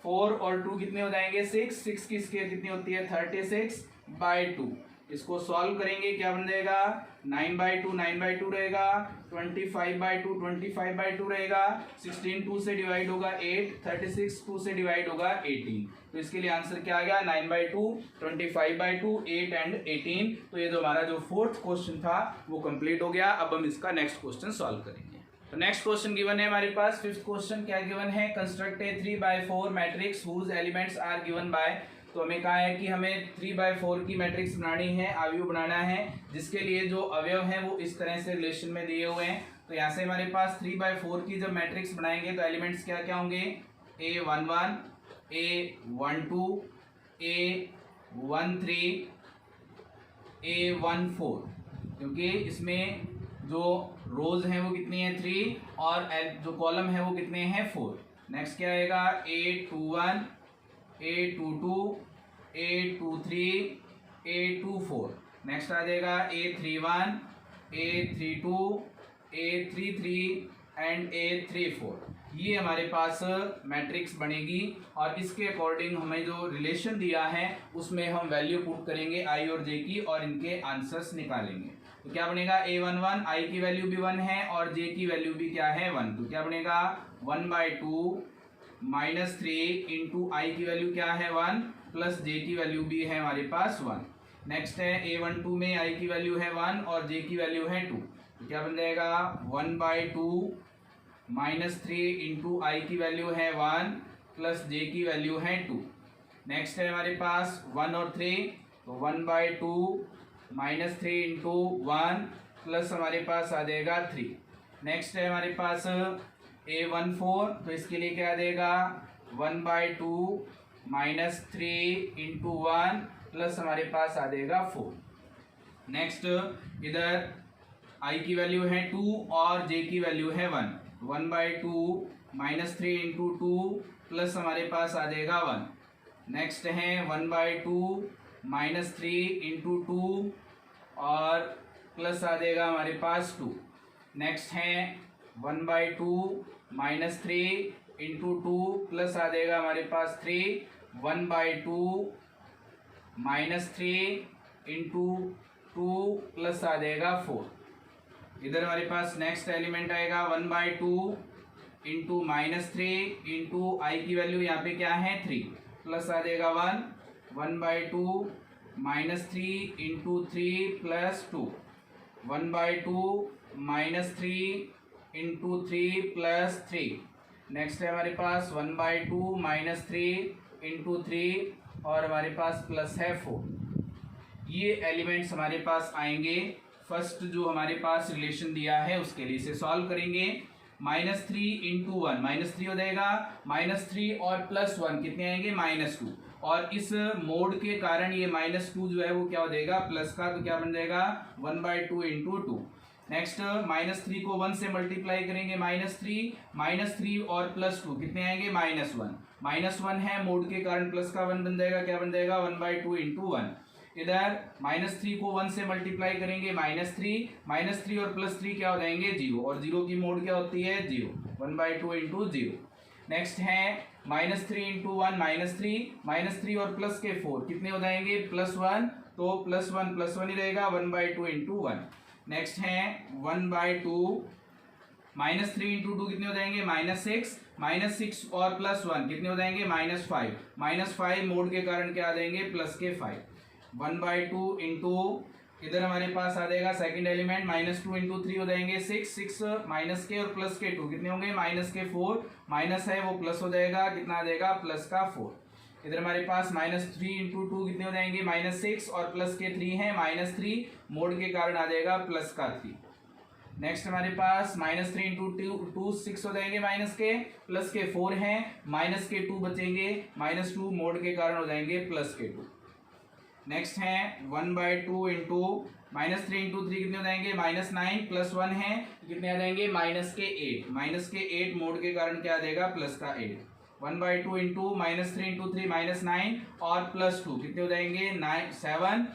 4 और 2 कितने हो जाएंगे 6 की स्क्वायर कितनी होती है 36/2। इसको सॉल्व करेंगे क्या बन जाएगा 9/2 रहेगा, 25/2 रहेगा, 16 2 से डिवाइड होगा 8, 36 2 से डिवाइड होगा 18। तो इसके लिए आंसर क्या आ गया 9/2 25/2 8 एंड 18। तो ये जो हमारा जो फोर्थ क्वेश्चन था वो कंप्लीट हो गया। अब हम इसका नेक्स्ट क्वेश्चन सॉल्व करेंगे। तो नेक्स्ट क्वेश्चन गिवन है हमारे पास, फिफ्थ क्वेश्चन क्या गिवन है, construct a 3/4 matrix whose elements are given by. तो हमें कहा है कि हमें 3/4 की मैट्रिक्स बनानी है, अवयव बनाना है, जिसके लिए जो अवयव हैं वो इस तरह से रिलेशन में दिए हुए हैं। तो यहाँ से हमारे पास 3/4 की जब मैट्रिक्स बनाएंगे तो एलिमेंट्स क्या क्या होंगे, A11 A12 A13 A14, क्योंकि इसमें जो रोज हैं वो कितनी है 3 और जो कॉलम है वो कितने हैं 4। नेक्स्ट क्या आएगा A21 A22 A23 A24। Next आ जाएगा A31 A32 A33 and A34। ये हमारे पास मैट्रिक्स बनेगी और इसके अकॉर्डिंग हमें जो रिलेशन दिया है उसमें हम वैल्यू पुट करेंगे I और J की और इनके आंसर्स निकालेंगे। तो क्या बनेगा A11 I की वैल्यू भी 1 है और J की वैल्यू भी क्या है 1, तो क्या बनेगा 1/2 -3 × I की वैल्यू क्या है 1 प्लस J की वैल्यू भी है हमारे पास 1। नेक्स्ट है A12 में I की वैल्यू है 1 और J की वैल्यू है 2, तो क्या बन जाएगा 1/2 -3 × I की वैल्यू है 1 प्लस J की वैल्यू है 2। नेक्स्ट है हमारे पास 1 और 3, तो 1/2 -3 × 1 प्लस हमारे पास आ जाएगा 3। नेक्स्ट है हमारे पास A14, तो इसके लिए क्या आ जाएगा 1/2 -3 × 1 प्लस हमारे पास आ जाएगा 4। नेक्स्ट इधर I की वैल्यू है 2 और J की वैल्यू है 1, 1/2 -3 × 2 प्लस हमारे पास आ जाएगा 1। नेक्स्ट है 1/2 -3 × 2 और प्लस आ जाएगा हमारे पास 2। नेक्स्ट है 1/2 -3 × 2 प्लस आ जाएगा हमारे पास 3, 1/2 -3 × 2 प्लस आ जाएगा 4। इधर हमारे पास नेक्स्ट एलिमेंट आएगा 1/2 इंटू -3 इंटू आई की वैल्यू यहाँ पे क्या है 3 प्लस आ जाएगा 1/2 -3 into 3 plus 2 1/2 -3 into 3 plus 3। Next है हमारे पास 1/2 -3 इंटू 3 और हमारे पास प्लस है 4। ये एलिमेंट्स हमारे पास आएंगे फर्स्ट जो हमारे पास रिलेशन दिया है उसके लिए। इसे सॉल्व करेंगे -3 इंटू 1 -3 हो जाएगा, -3 और +1 कितने आएंगे -2 और इस मोड के कारण ये -2 जो है वो क्या हो जाएगा प्लस का, तो क्या बन जाएगा 1/2 इंटू 2। नेक्स्ट -3 को 1 से मल्टीप्लाई करेंगे -3 और +2 कितने आएंगे -1 है मोड के कारण प्लस का 1 बन जाएगा, क्या बन जाएगा 1/2 इंटू 1। इधर -3 को 1 से मल्टीप्लाई करेंगे -3 और +3 क्या हो जाएंगे 0 और 0 की मोड क्या होती है 0 1/2 इंटू 0। नेक्स्ट है -3 इंटू 1 -3 और प्लस के 4 कितने हो जाएंगे +1 तो +1 ही रहेगा 1/2 इंटू 1। नेक्स्ट है 1/2 -3 इंटू 2 कितने हो जाएंगे -6 और +1 कितने हो जाएंगे -5 मोड के कारण क्या आ जाएंगे प्लस के 5 1/2 इंटू इधर हमारे पास आ जाएगा सेकंड एलिमेंट -2 इंटू 3 हो जाएंगे 6 माइनस के और प्लस के 2 कितने होंगे -4 माइनस है वो प्लस हो जाएगा, कितना आ जाएगा प्लस का 4। इधर हमारे पास -3 इंटू 2 कितने हो जाएंगे -6 और प्लस के 3 है -3 मोड के कारण आ जाएगा प्लस का 3। नेक्स्ट हमारे पास -3 इंटू 2 6 हो जाएंगे माइनस के, प्लस के 4 हैं माइनस के 2 बचेंगे -2 मोड के कारण हो जाएंगे प्लस के 2। नेक्स्ट है 1/2 इंटू -3 इंटू 3 कितने हो जाएंगे -9 प्लस 1 है कितने आ जाएंगे -8 मोड के कारण क्या आ जाएगा प्लस का 8। 1/2 इंटू -3 इंटू 3 -9 और +2 कितने हो जाएंगे 7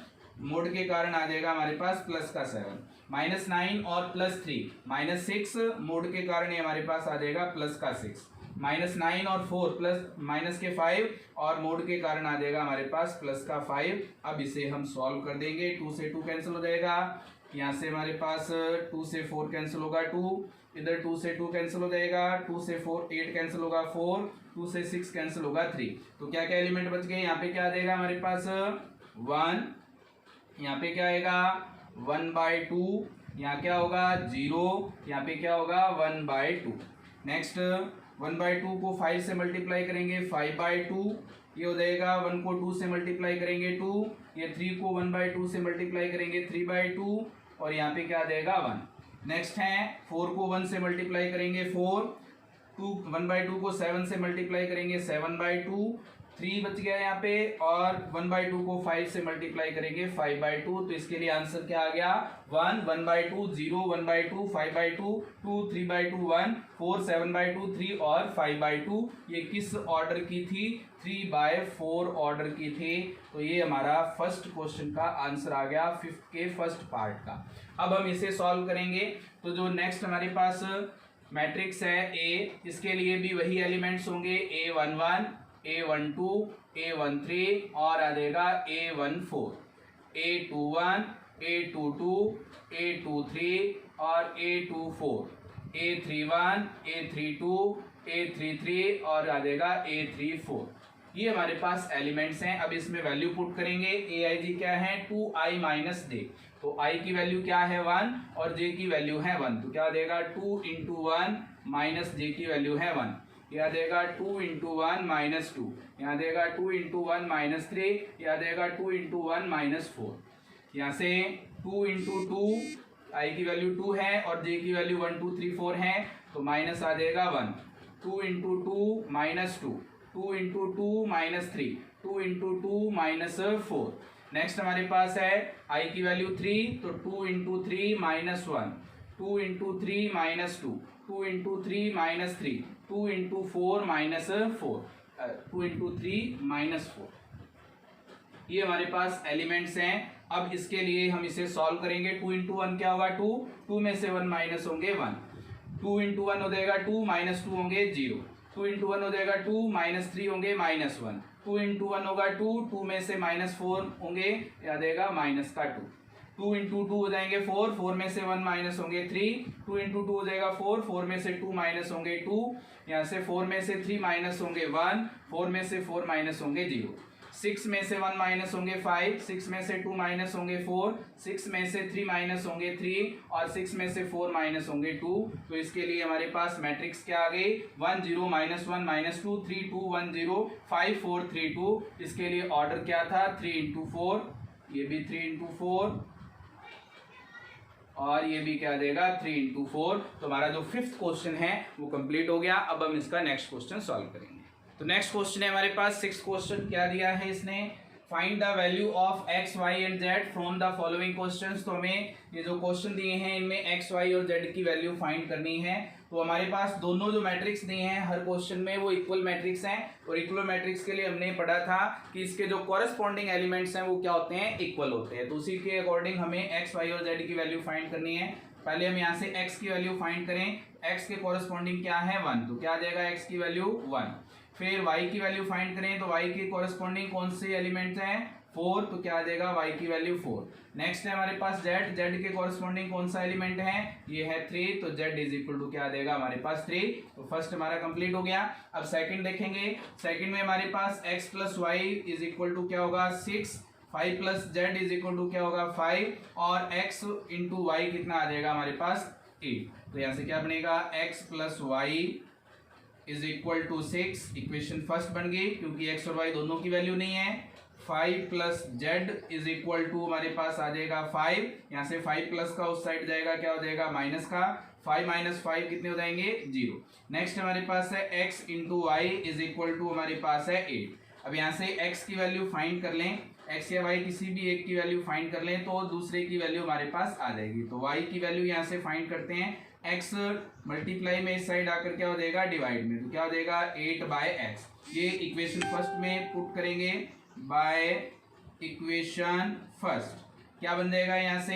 मोड के कारण आ जाएगा हमारे पास प्लस का 7। -9 और +3 -6 मोड के कारण ये हमारे पास आ जाएगा प्लस का 6। -9 और 4 प्लस माइनस के 5 और मोड के कारण आ जाएगा हमारे पास प्लस का 5। अब इसे हम सॉल्व कर देंगे, 2 से 2 कैंसिल हो जाएगा, यहाँ से हमारे पास 2 से 4 कैंसिल होगा 2, इधर 2 से 2 कैंसिल हो जाएगा, 2 से 4 8 कैंसिल होगा 4, 2 से 6 कैंसिल होगा 3। तो क्या क्या एलिमेंट बच गए, यहाँ पे क्या आ जाएगा हमारे पास 1, यहाँ पे क्या आएगा 1/2, यहाँ क्या होगा 0, यहाँ पे क्या होगा 1/2। नेक्स्ट 1/2 को 5 से मल्टीप्लाई करेंगे 5/2, ये हो जाएगा 1 को 2 से मल्टीप्लाई करेंगे 2, ये 3 को 1/2 से मल्टीप्लाई करेंगे 3/2 और यहाँ पे क्या आ जाएगा 1। नेक्स्ट है 4 को 1 से मल्टीप्लाई करेंगे 4, 1/2 को 7 से मल्टीप्लाई करेंगे 7/2, 3 बच गया यहाँ पे और 1/2 को 5 से मल्टीप्लाई करेंगे 5/2। तो इसके लिए आंसर क्या आ गया 1 1/2 0 1/2 5/2 2 3/2 1 4 7/2 3 और 5/2। ये किस ऑर्डर की थी 3/4 ऑर्डर की थी। तो ये हमारा फर्स्ट क्वेश्चन का आंसर आ गया 5th के फर्स्ट पार्ट का। अब हम इसे सॉल्व करेंगे। तो जो नेक्स्ट हमारे पास मैट्रिक्स है ए, इसके लिए भी वही एलिमेंट्स होंगे A11 A12 A13 और आ जाएगा A14 A21 A22 A23 और A24 A31 A32 A33 और आ जाएगा A34। ये हमारे पास एलिमेंट्स हैं। अब इसमें वैल्यू पुट करेंगे। AIG क्या है 2i - j, तो i की वैल्यू क्या है 1 और j की वैल्यू है 1, तो क्या देगा 2 × 1 माइनस j की वैल्यू है 1, यहाँ देगा 2 × 1 - 2, यहाँ देगा 2 × 1 - 3, यहाँ देगा 2 × 1 - 4। यहाँ से 2 × 2 i की वैल्यू 2 है और j की वैल्यू 1 2 3 4 है, तो माइनस आ जाएगा 1, 2 × 2 - 2, 2 × 2 - 3, 2 × 2 - 4। नेक्स्ट हमारे पास है i की वैल्यू 3, तो 2 × 3 - 1, 2 × 3 - 2, 2 × 3 - 3, 2 × 4 - 4, 2 × 3 - 4। ये हमारे पास एलिमेंट्स हैं। अब इसके लिए हम इसे सॉल्व करेंगे। 2 × 1 क्या होगा 2, 2 में से 1 माइनस होंगे 1, 2 × 1 हो जाएगा 2 - 2 होंगे 0, 2 × 1 हो जाएगा 2 - 3 होंगे -1, 2 × 1 होगा 2, 2 में से -4 होंगे, याद देगा -2। 2 इंटू टू हो जाएंगे 4, 4 में से 1 माइनस होंगे 3, 2 इंटू टू हो जाएगा 4, 4 में से 2 माइनस होंगे 2, यहाँ से 4 में से 3 माइनस होंगे 1, 4 में से 4 माइनस होंगे 0, 6 में से 1 माइनस होंगे 5, 6 में से 2 माइनस होंगे 4, 6 में से 3 माइनस होंगे 3 और 6 में से 4 माइनस होंगे 2। तो इसके लिए हमारे पास मैट्रिक्स क्या आ गई 1 0 -1 -2 3 2 1 0 5 4 3 2। इसके लिए ऑर्डर क्या था 3 इंटू 4, ये भी 3 इंटू 4 और ये भी क्या देगा 3 इंटू 4। तो हमारा जो फिफ्थ क्वेश्चन है वो कंप्लीट हो गया। अब हम इसका नेक्स्ट क्वेश्चन सॉल्व करेंगे। तो नेक्स्ट क्वेश्चन है हमारे पास सिक्स्थ क्वेश्चन। क्या दिया है इसने, find the value of x y and z from the following questions. तो हमें ये जो क्वेश्चन दिए हैं इनमें एक्स वाई और जेड की वैल्यू फाइंड करनी है। तो हमारे पास दोनों जो मैट्रिक्स दिए हैं हर क्वेश्चन में वो इक्वल मैट्रिक्स हैं और इक्वल मैट्रिक्स के लिए हमने पढ़ा था कि इसके जो कॉरेस्पॉन्डिंग एलिमेंट्स हैं वो क्या होते हैं, इक्वल होते हैं। तो उसी के अकॉर्डिंग हमें एक्स वाई और जेड की वैल्यू फाइंड करनी है। पहले हम यहाँ से x की वैल्यू फाइंड करें। x के कॉरेस्पॉन्डिंग क्या है 1, तो क्या आ जाएगा x की वैल्यू 1। फिर y की वैल्यू फाइंड करें तो y के कॉरेस्पॉन्डिंग कौन से एलिमेंट्स हैं 4, तो क्या आ जाएगा y की वैल्यू 4। नेक्स्ट है हमारे पास z के कॉरेस्पॉन्डिंग कौन सा एलिमेंट है, ये है 3, तो z इज इक्वल टू क्या आ जाएगा हमारे पास 3। तो फर्स्ट हमारा कंप्लीट हो गया। अब सेकंड देखेंगे। सेकंड में हमारे पास x plus y is equal to क्या होगा 6, 5 plus z is equal to क्या होगा 5 और x इंटू वाई कितना आ जाएगा हमारे पास 8। तो यहाँ से क्या बनेगा x plus y is equal to 6। Equation first बन गई क्योंकि x और y दोनों की वैल्यू नहीं है। 5 plus z is equal to हमारे पास आ जाएगा 5, यहाँ से 5 प्लस का उस साइड जाएगा क्या हो जाएगा माइनस का, 5 माइनस 5 कितने हो जाएंगे 0। नेक्स्ट हमारे पास है x into y is equal to हमारे पास है 8। अब यहाँ से x की वैल्यू फाइंड कर लें, x या y किसी भी एक की वैल्यू फाइंड कर लें तो दूसरे की वैल्यू हमारे पास आ जाएगी। तो y की वैल्यू यहाँ से फाइंड करते हैं, x मल्टीप्लाई में इस साइड आकर क्या हो जाएगा डिवाइड में, तो क्या हो जाएगा 8/x। ये इक्वेशन फर्स्ट में पुट करेंगे बाय इक्वेशन फर्स्ट, क्या बन जाएगा यहाँ से,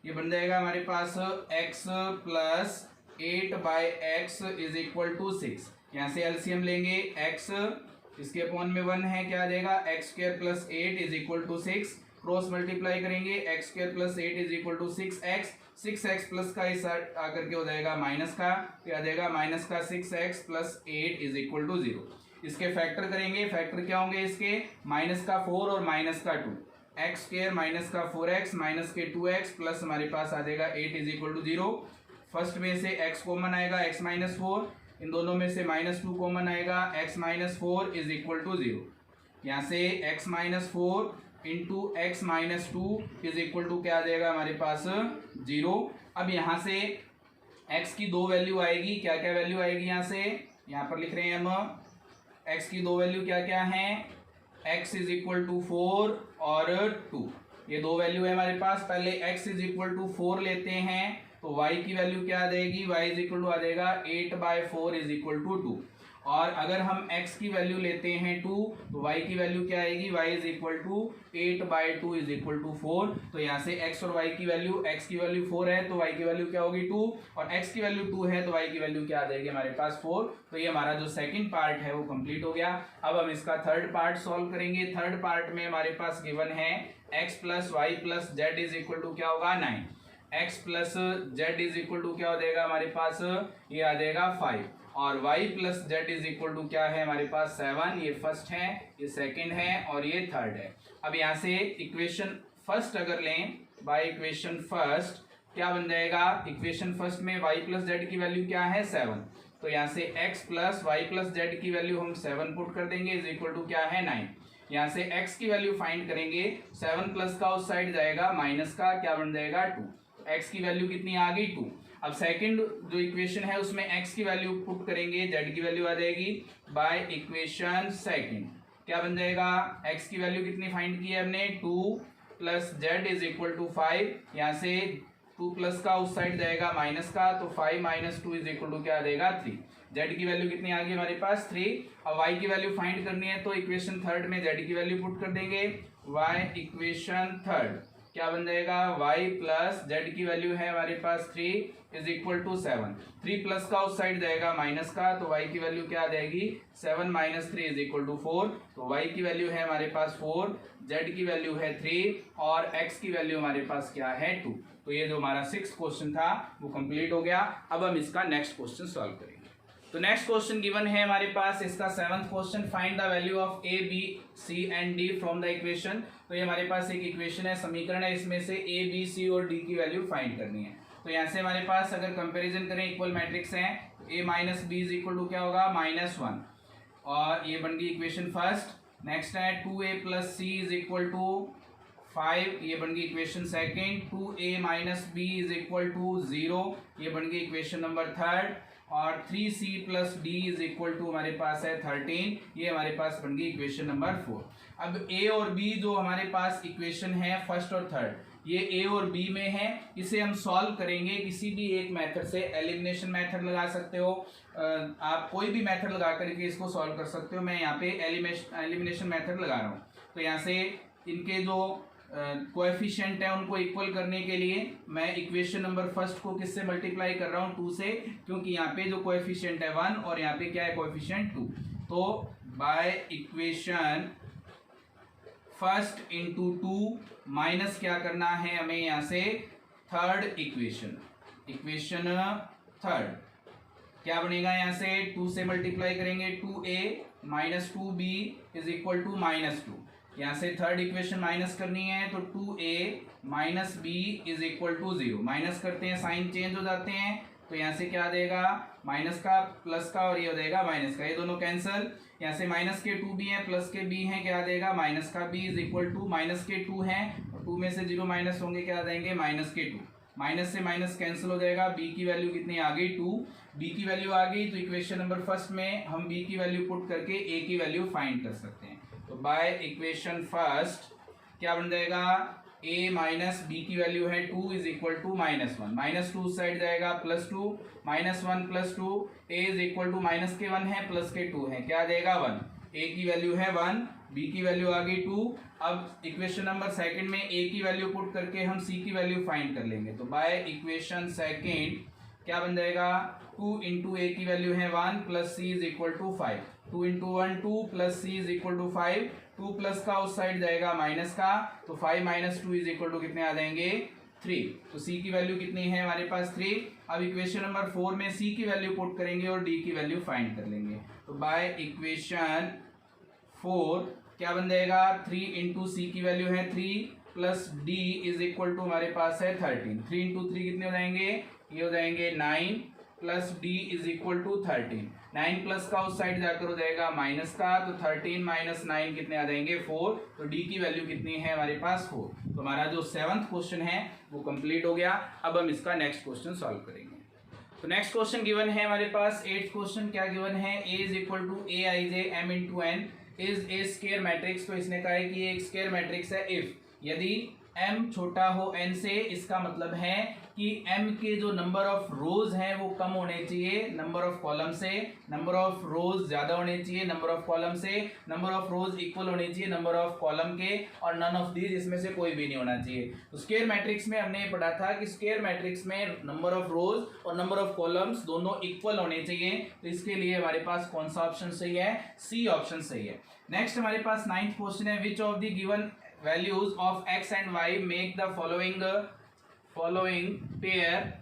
ये बन जाएगा हमारे पास x plus 8/x is equal to 6। यहाँ से एलसीएम लेंगे, x इसके अपॉन में 1 है, क्या आ जाएगा x square plus 8 is equal to 6। Cross multiply करेंगे, x square plus 8 is equal to 6x, 6x plus का इस साइड आकर के हो जाएगा माइनस का, क्या आ जाएगा माइनस का 6x plus 8 is equal to 0। इसके फैक्टर करेंगे, फैक्टर क्या होंगे इसके, माइनस का 4 और माइनस का 2, एक्स स्क्वायर माइनस का 4x माइनस के 2x प्लस हमारे पास आ जाएगा 8 इज इक्वल टू 0। फर्स्ट में से x कॉमन आएगा, x माइनस 4, इन दोनों में से -2 कॉमन आएगा, x minus 4 is equal to 0। यहाँ से x minus 4 into x minus 2 is equal to क्या आ जाएगा हमारे पास 0। अब यहाँ से x की दो वैल्यू आएगी, क्या क्या वैल्यू आएगी यहाँ से, यहाँ पर लिख रहे हैं हम x की दो वैल्यू क्या क्या हैं, x इज इक्वल टू 4 और 2, ये दो वैल्यू है हमारे पास। पहले x इज इक्वल टू 4 लेते हैं तो y की वैल्यू क्या आ जाएगी, y इज इक्वल टू आ जाएगा 8/4 इज इक्वल टू 2। और अगर हम x की वैल्यू लेते हैं 2 तो y की वैल्यू क्या आएगी, y is equal to 8/2 is equal to 4। तो यहाँ से x और y की वैल्यू, x की वैल्यू 4 है तो y की वैल्यू क्या होगी 2 और x की वैल्यू 2 है तो y की वैल्यू क्या आ जाएगी हमारे पास 4। तो ये हमारा जो सेकंड पार्ट है वो कंप्लीट हो गया। अब हम इसका थर्ड पार्ट सॉल्व करेंगे। थर्ड पार्ट में हमारे पास गिवन है x plus y plus z is equal to क्या होगा 9, x plus z is equal to क्या हो जाएगा हमारे पास, ये आ जाएगा 5 और y plus z is equal to क्या है हमारे पास 7। ये फर्स्ट है, ये सेकंड है और ये थर्ड है। अब यहाँ से इक्वेशन फर्स्ट अगर लें, बाय इक्वेशन फर्स्ट क्या बन जाएगा, इक्वेशन फर्स्ट में y प्लस जेड की वैल्यू क्या है 7, तो यहाँ से x plus y plus z की वैल्यू हम 7 पुट कर देंगे इज इक्वल टू क्या है 9। यहाँ से x की वैल्यू फाइंड करेंगे, 7 प्लस का उस साइड जाएगा माइनस का, क्या बन जाएगा 2, x की वैल्यू कितनी आ गई 2। अब सेकंड जो इक्वेशन है उसमें x की वैल्यू पुट करेंगे, z की वैल्यू आ जाएगी बाय इक्वेशन सेकंड, क्या बन जाएगा, x की वैल्यू कितनी फाइंड की है हमने 2 plus z is equal to 5। यहाँ से 2 प्लस का उस साइड जाएगा माइनस का, तो 5 माइनस 2 इज इक्वल टू क्या आ जाएगा 3। z की वैल्यू कितनी आ गई हमारे पास 3। अब y की वैल्यू फाइंड करनी है तो इक्वेशन थर्ड में z की वैल्यू पुट कर देंगे, y इक्वेशन थर्ड क्या बन जाएगा y प्लस जेड की वैल्यू है हमारे पास 3 इज इक्वल टू 7। 3 प्लस का उस साइड जाएगा माइनस का, तो y की वैल्यू क्या आ जाएगी 7 माइनस 3 इज इक्वल टू 4। तो y की वैल्यू है हमारे पास 4, z की वैल्यू है 3 और x की वैल्यू हमारे पास क्या है 2। तो ये जो हमारा 6th क्वेश्चन था वो कंप्लीट हो गया। अब हम इसका नेक्स्ट क्वेश्चन सॉल्व करेंगे। तो नेक्स्ट क्वेश्चन गिवन है हमारे पास इसका 7th question, find the value of a b c and d from the equation. तो ये हमारे पास एक इक्वेशन है, समीकरण है, इसमें से a b c और d की वैल्यू फाइंड करनी है। तो यहाँ से हमारे पास अगर कंपैरिजन करें, इक्वल मैट्रिक्स है, a minus b is equal to क्या होगा -1, और ये बन गई इक्वेशन फर्स्ट। नेक्स्ट है 2a plus c is equal to 5, ये बन गई equation second. 2a minus b is equal to 0, ये बन गई इक्वेशन नंबर थर्ड। और 3c plus d is equal to हमारे पास है 13, ये हमारे पास बन गई इक्वेशन नंबर 4। अब a और b जो हमारे पास इक्वेशन है फर्स्ट और थर्ड, ये a और b में है, इसे हम सॉल्व करेंगे किसी भी एक मेथड से। एलिमिनेशन मेथड लगा सकते हो, आप कोई भी मेथड लगा करके इसको सॉल्व कर सकते हो। मैं यहाँ पे एलिमिनेशन मेथड लगा रहा हूँ। तो यहाँ से इनके जो कोएफिशिएंट है उनको इक्वल करने के लिए मैं इक्वेशन नंबर फर्स्ट को किससे मल्टीप्लाई कर रहा हूँ 2 से, क्योंकि यहाँ पे जो कोएफिशिएंट है 1 और यहाँ पे क्या है कोएफिशिएंट 2। तो bye equation first into 2 minus क्या करना है हमें यहाँ से थर्ड इक्वेशन थर्ड, क्या बनेगा यहाँ से 2 से मल्टीप्लाई करेंगे 2a minus 2b is equal to -2। यहाँ से थर्ड इक्वेशन माइनस करनी है, तो 2a minus b is equal to 0। Minus करते हैं साइन चेंज हो जाते हैं, तो यहाँ से क्या आ जाएगा माइनस का प्लस का, और ये हो जाएगा माइनस का, ये दोनों कैंसल। यहाँ से माइनस के 2b हैं प्लस के b हैं, क्या आ जाएगा माइनस का b is equal to minus के 2 हैं, और 2 में से 0 माइनस होंगे, क्या आ जाएंगे माइनस के 2। माइनस से माइनस कैंसिल हो जाएगा, b की वैल्यू कितनी आ गई 2, b की वैल्यू आ गई। तो इक्वेशन नंबर फर्स्ट में हम b की वैल्यू पुट करके a की वैल्यू फाइंड कर सकते हैं। तो बाय इक्वेशन फर्स्ट क्या बन जाएगा a माइनस बी की वैल्यू है 2 इज इक्वल टू -1, -2 साइड जाएगा +2, -1 + 2 a is equal to minus के 1 है प्लस के 2 है, क्या आ जाएगा 1। a की वैल्यू है 1, b की वैल्यू आ गई 2। अब इक्वेशन नंबर सेकंड में a की वैल्यू पुट करके हम c की वैल्यू फाइंड कर लेंगे। तो बाय इक्वेशन सेकंड क्या बन जाएगा 2 इंटू a की वैल्यू है 1 plus c is equal to 5। 2 into 1 2 plus c is equal to 5, 2 plus का उस साइड जाएगा माइनस का, तो 5 माइनस 2 इज इक्वल टू कितने आ जाएंगे 3। तो c की वैल्यू कितनी है हमारे पास 3। अब इक्वेशन नंबर 4 में c की वैल्यू पुट करेंगे और d की वैल्यू फाइंड कर लेंगे। तो बाय इक्वेशन 4 क्या बन जाएगा 3 इंटू सी की वैल्यू है 3 plus d is equal to हमारे पास है 13। 3 इंटू 3 कितने हो जाएंगे, ये हो जाएंगे 9 plus d is equal to 13। 9 plus का उस साइड जाकर हो जाएगा माइनस का, तो 13 माइनस 9 कितने आ जाएंगे 4। तो d की वैल्यू कितनी है हमारे पास 4। तो हमारा जो 7th क्वेश्चन है वो कंप्लीट हो गया। अब हम इसका नेक्स्ट क्वेश्चन सॉल्व करेंगे। तो नेक्स्ट क्वेश्चन गिवन है हमारे पास 8th क्वेश्चन, क्या गिवन है a is equal to a i j m into n is a square matrix. तो इसने कहा है कि ये एक स्क्वायर मैट्रिक्स है इफ यदि m छोटा हो n से, इसका मतलब है कि m के जो नंबर ऑफ रोज हैं वो कम होने चाहिए नंबर ऑफ कॉलम से, नंबर ऑफ रोज ज्यादा होने चाहिए नंबर ऑफ कॉलम से, नंबर ऑफ रोज इक्वल होने चाहिए नंबर ऑफ कॉलम के, और नन ऑफ दीज इसमें से कोई भी नहीं होना चाहिए। तो स्क्वायर मैट्रिक्स में हमने पढ़ा था कि स्क्वायर मैट्रिक्स में नंबर ऑफ रोज और नंबर ऑफ कॉलम्स दोनों इक्वल होने चाहिए। तो इसके लिए हमारे पास कौन सा ऑप्शन सही है, सी ऑप्शन सही है। नेक्स्ट हमारे पास 9th क्वेश्चन है, which of the given values of x and y make the following pair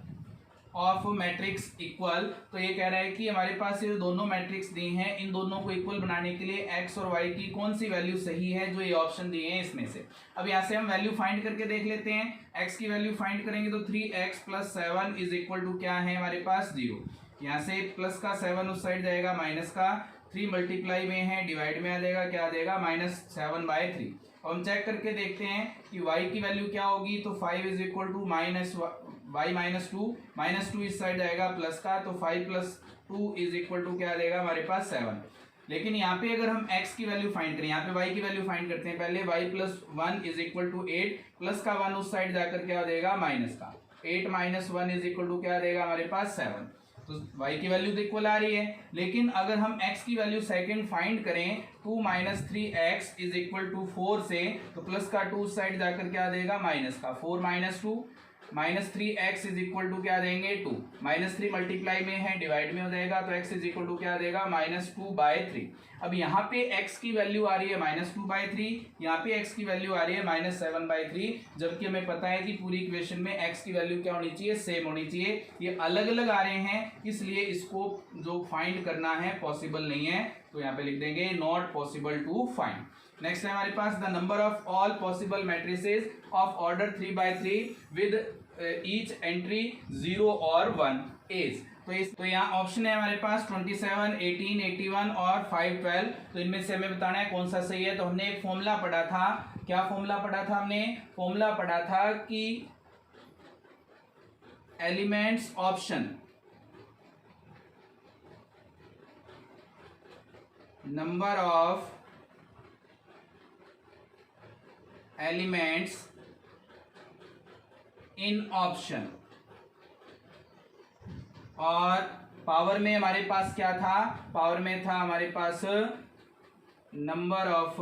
of matrix equal। तो ये कह रहा है कि हमारे पास ये दोनों मैट्रिक्स दी हैं, इन दोनों को इक्वल बनाने के लिए x और y की कौन सी वैल्यू सही है, जो ये ऑप्शन दिए हैं इसमें से। अब यहाँ से हम वैल्यू फाइंड करके देख लेते हैं। x की वैल्यू फाइंड करेंगे तो 3x + 7 इज इक्वल टू क्या है हमारे पास 0। यहाँ से प्लस का 7 उस साइड जाएगा माइनस का, 3 मल्टीप्लाई में है डिवाइड में आ जाएगा, क्या आ जाएगा -7/3। अब हम चेक करके देखते हैं कि y की वैल्यू क्या होगी। तो 5 इज इक्वल टू -2 इस साइड जाएगा प्लस का, तो 5 + 2 इज इक्वल टू क्या आ जाएगा हमारे पास 7। लेकिन यहाँ पे अगर हम x की वैल्यू फाइंड करें, यहाँ पे y की वैल्यू फाइंड करते हैं पहले। y + 1 is equal to 8, plus का 1 उस साइड जाकर क्या आ जाएगा माइनस का, 8 - 1 इज इक्वल टू क्या आ जाएगा हमारे पास 7। तो y की वैल्यू तो इक्वल आ रही है, लेकिन अगर हम x की वैल्यू सेकंड फाइंड करें 2 minus 3x is equal to 4 से, तो प्लस का 2 साइड जाकर क्या देगा माइनस का 4 minus 2 minus 3x is equal to क्या देंगे 2, माइनस 3 मल्टीप्लाई में है डिवाइड में हो जाएगा, तो x इज इक्वल टू क्या देगा -2/3। अब यहाँ पे x की वैल्यू आ रही है -2/3, यहाँ पे x की वैल्यू आ रही है -7/3, जबकि हमें पता है कि पूरी इक्वेशन में x की वैल्यू क्या होनी चाहिए, सेम होनी चाहिए। ये अलग अलग आ रहे हैं, इसलिए इसको जो फाइंड करना है पॉसिबल नहीं है, तो यहाँ पे लिख देंगे not possible to find. Next है हमारे पास the number of all possible matrices of order 3/3 with each entry 0 और 1 इज। तो यहाँ ऑप्शन है हमारे पास 27, 18, 81 और 5, 12। तो इनमें से हमें बताना है कौन सा सही है। तो हमने एक फॉर्मूला पढ़ा था, क्या फॉर्मूला पढ़ा था हमने? फॉर्मूला पढ़ा था कि elements option number of elements in option, और पावर में हमारे पास क्या था? पावर में था हमारे पास number of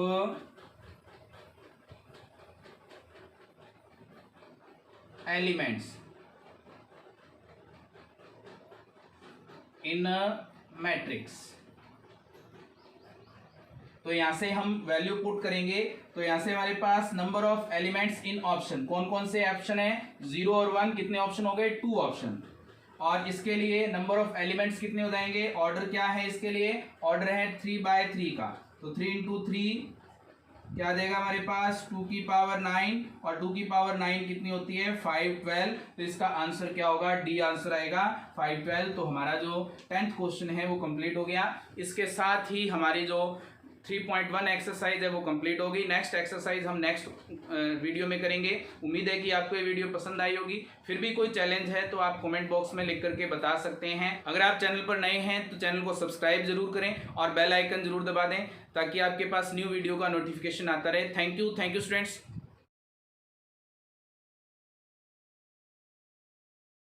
elements in matrix. तो यहां से हम वैल्यू पुट करेंगे, तो यहां से हमारे पास number of elements in option, कौन कौन से ऑप्शन है? 0 और 1, कितने ऑप्शन हो गए? 2 ऑप्शन। और इसके लिए नंबर ऑफ एलिमेंट्स कितने हो जाएंगे? ऑर्डर क्या है इसके लिए? ऑर्डर है 3/3 का, तो 3 × 3 क्या देगा हमारे पास? 2 की पावर 9, और 2 की पावर 9 कितनी होती है? 5, 12। तो इसका आंसर क्या होगा? डी आंसर आएगा 5, 12। तो हमारा जो 10th क्वेश्चन है वो कंप्लीट हो गया। इसके साथ ही हमारी जो 3.1 एक्सरसाइज है वो कंप्लीट होगी। नेक्स्ट एक्सरसाइज हम नेक्स्ट वीडियो में करेंगे। उम्मीद है कि आपको ये वीडियो पसंद आई होगी। फिर भी कोई चैलेंज है तो आप कमेंट बॉक्स में लिख करके बता सकते हैं। अगर आप चैनल पर नए हैं तो चैनल को सब्सक्राइब जरूर करें और बेल आइकन जरूर दबा दें, ताकि आपके पास न्यू वीडियो का नोटिफिकेशन आता रहे। Thank you students.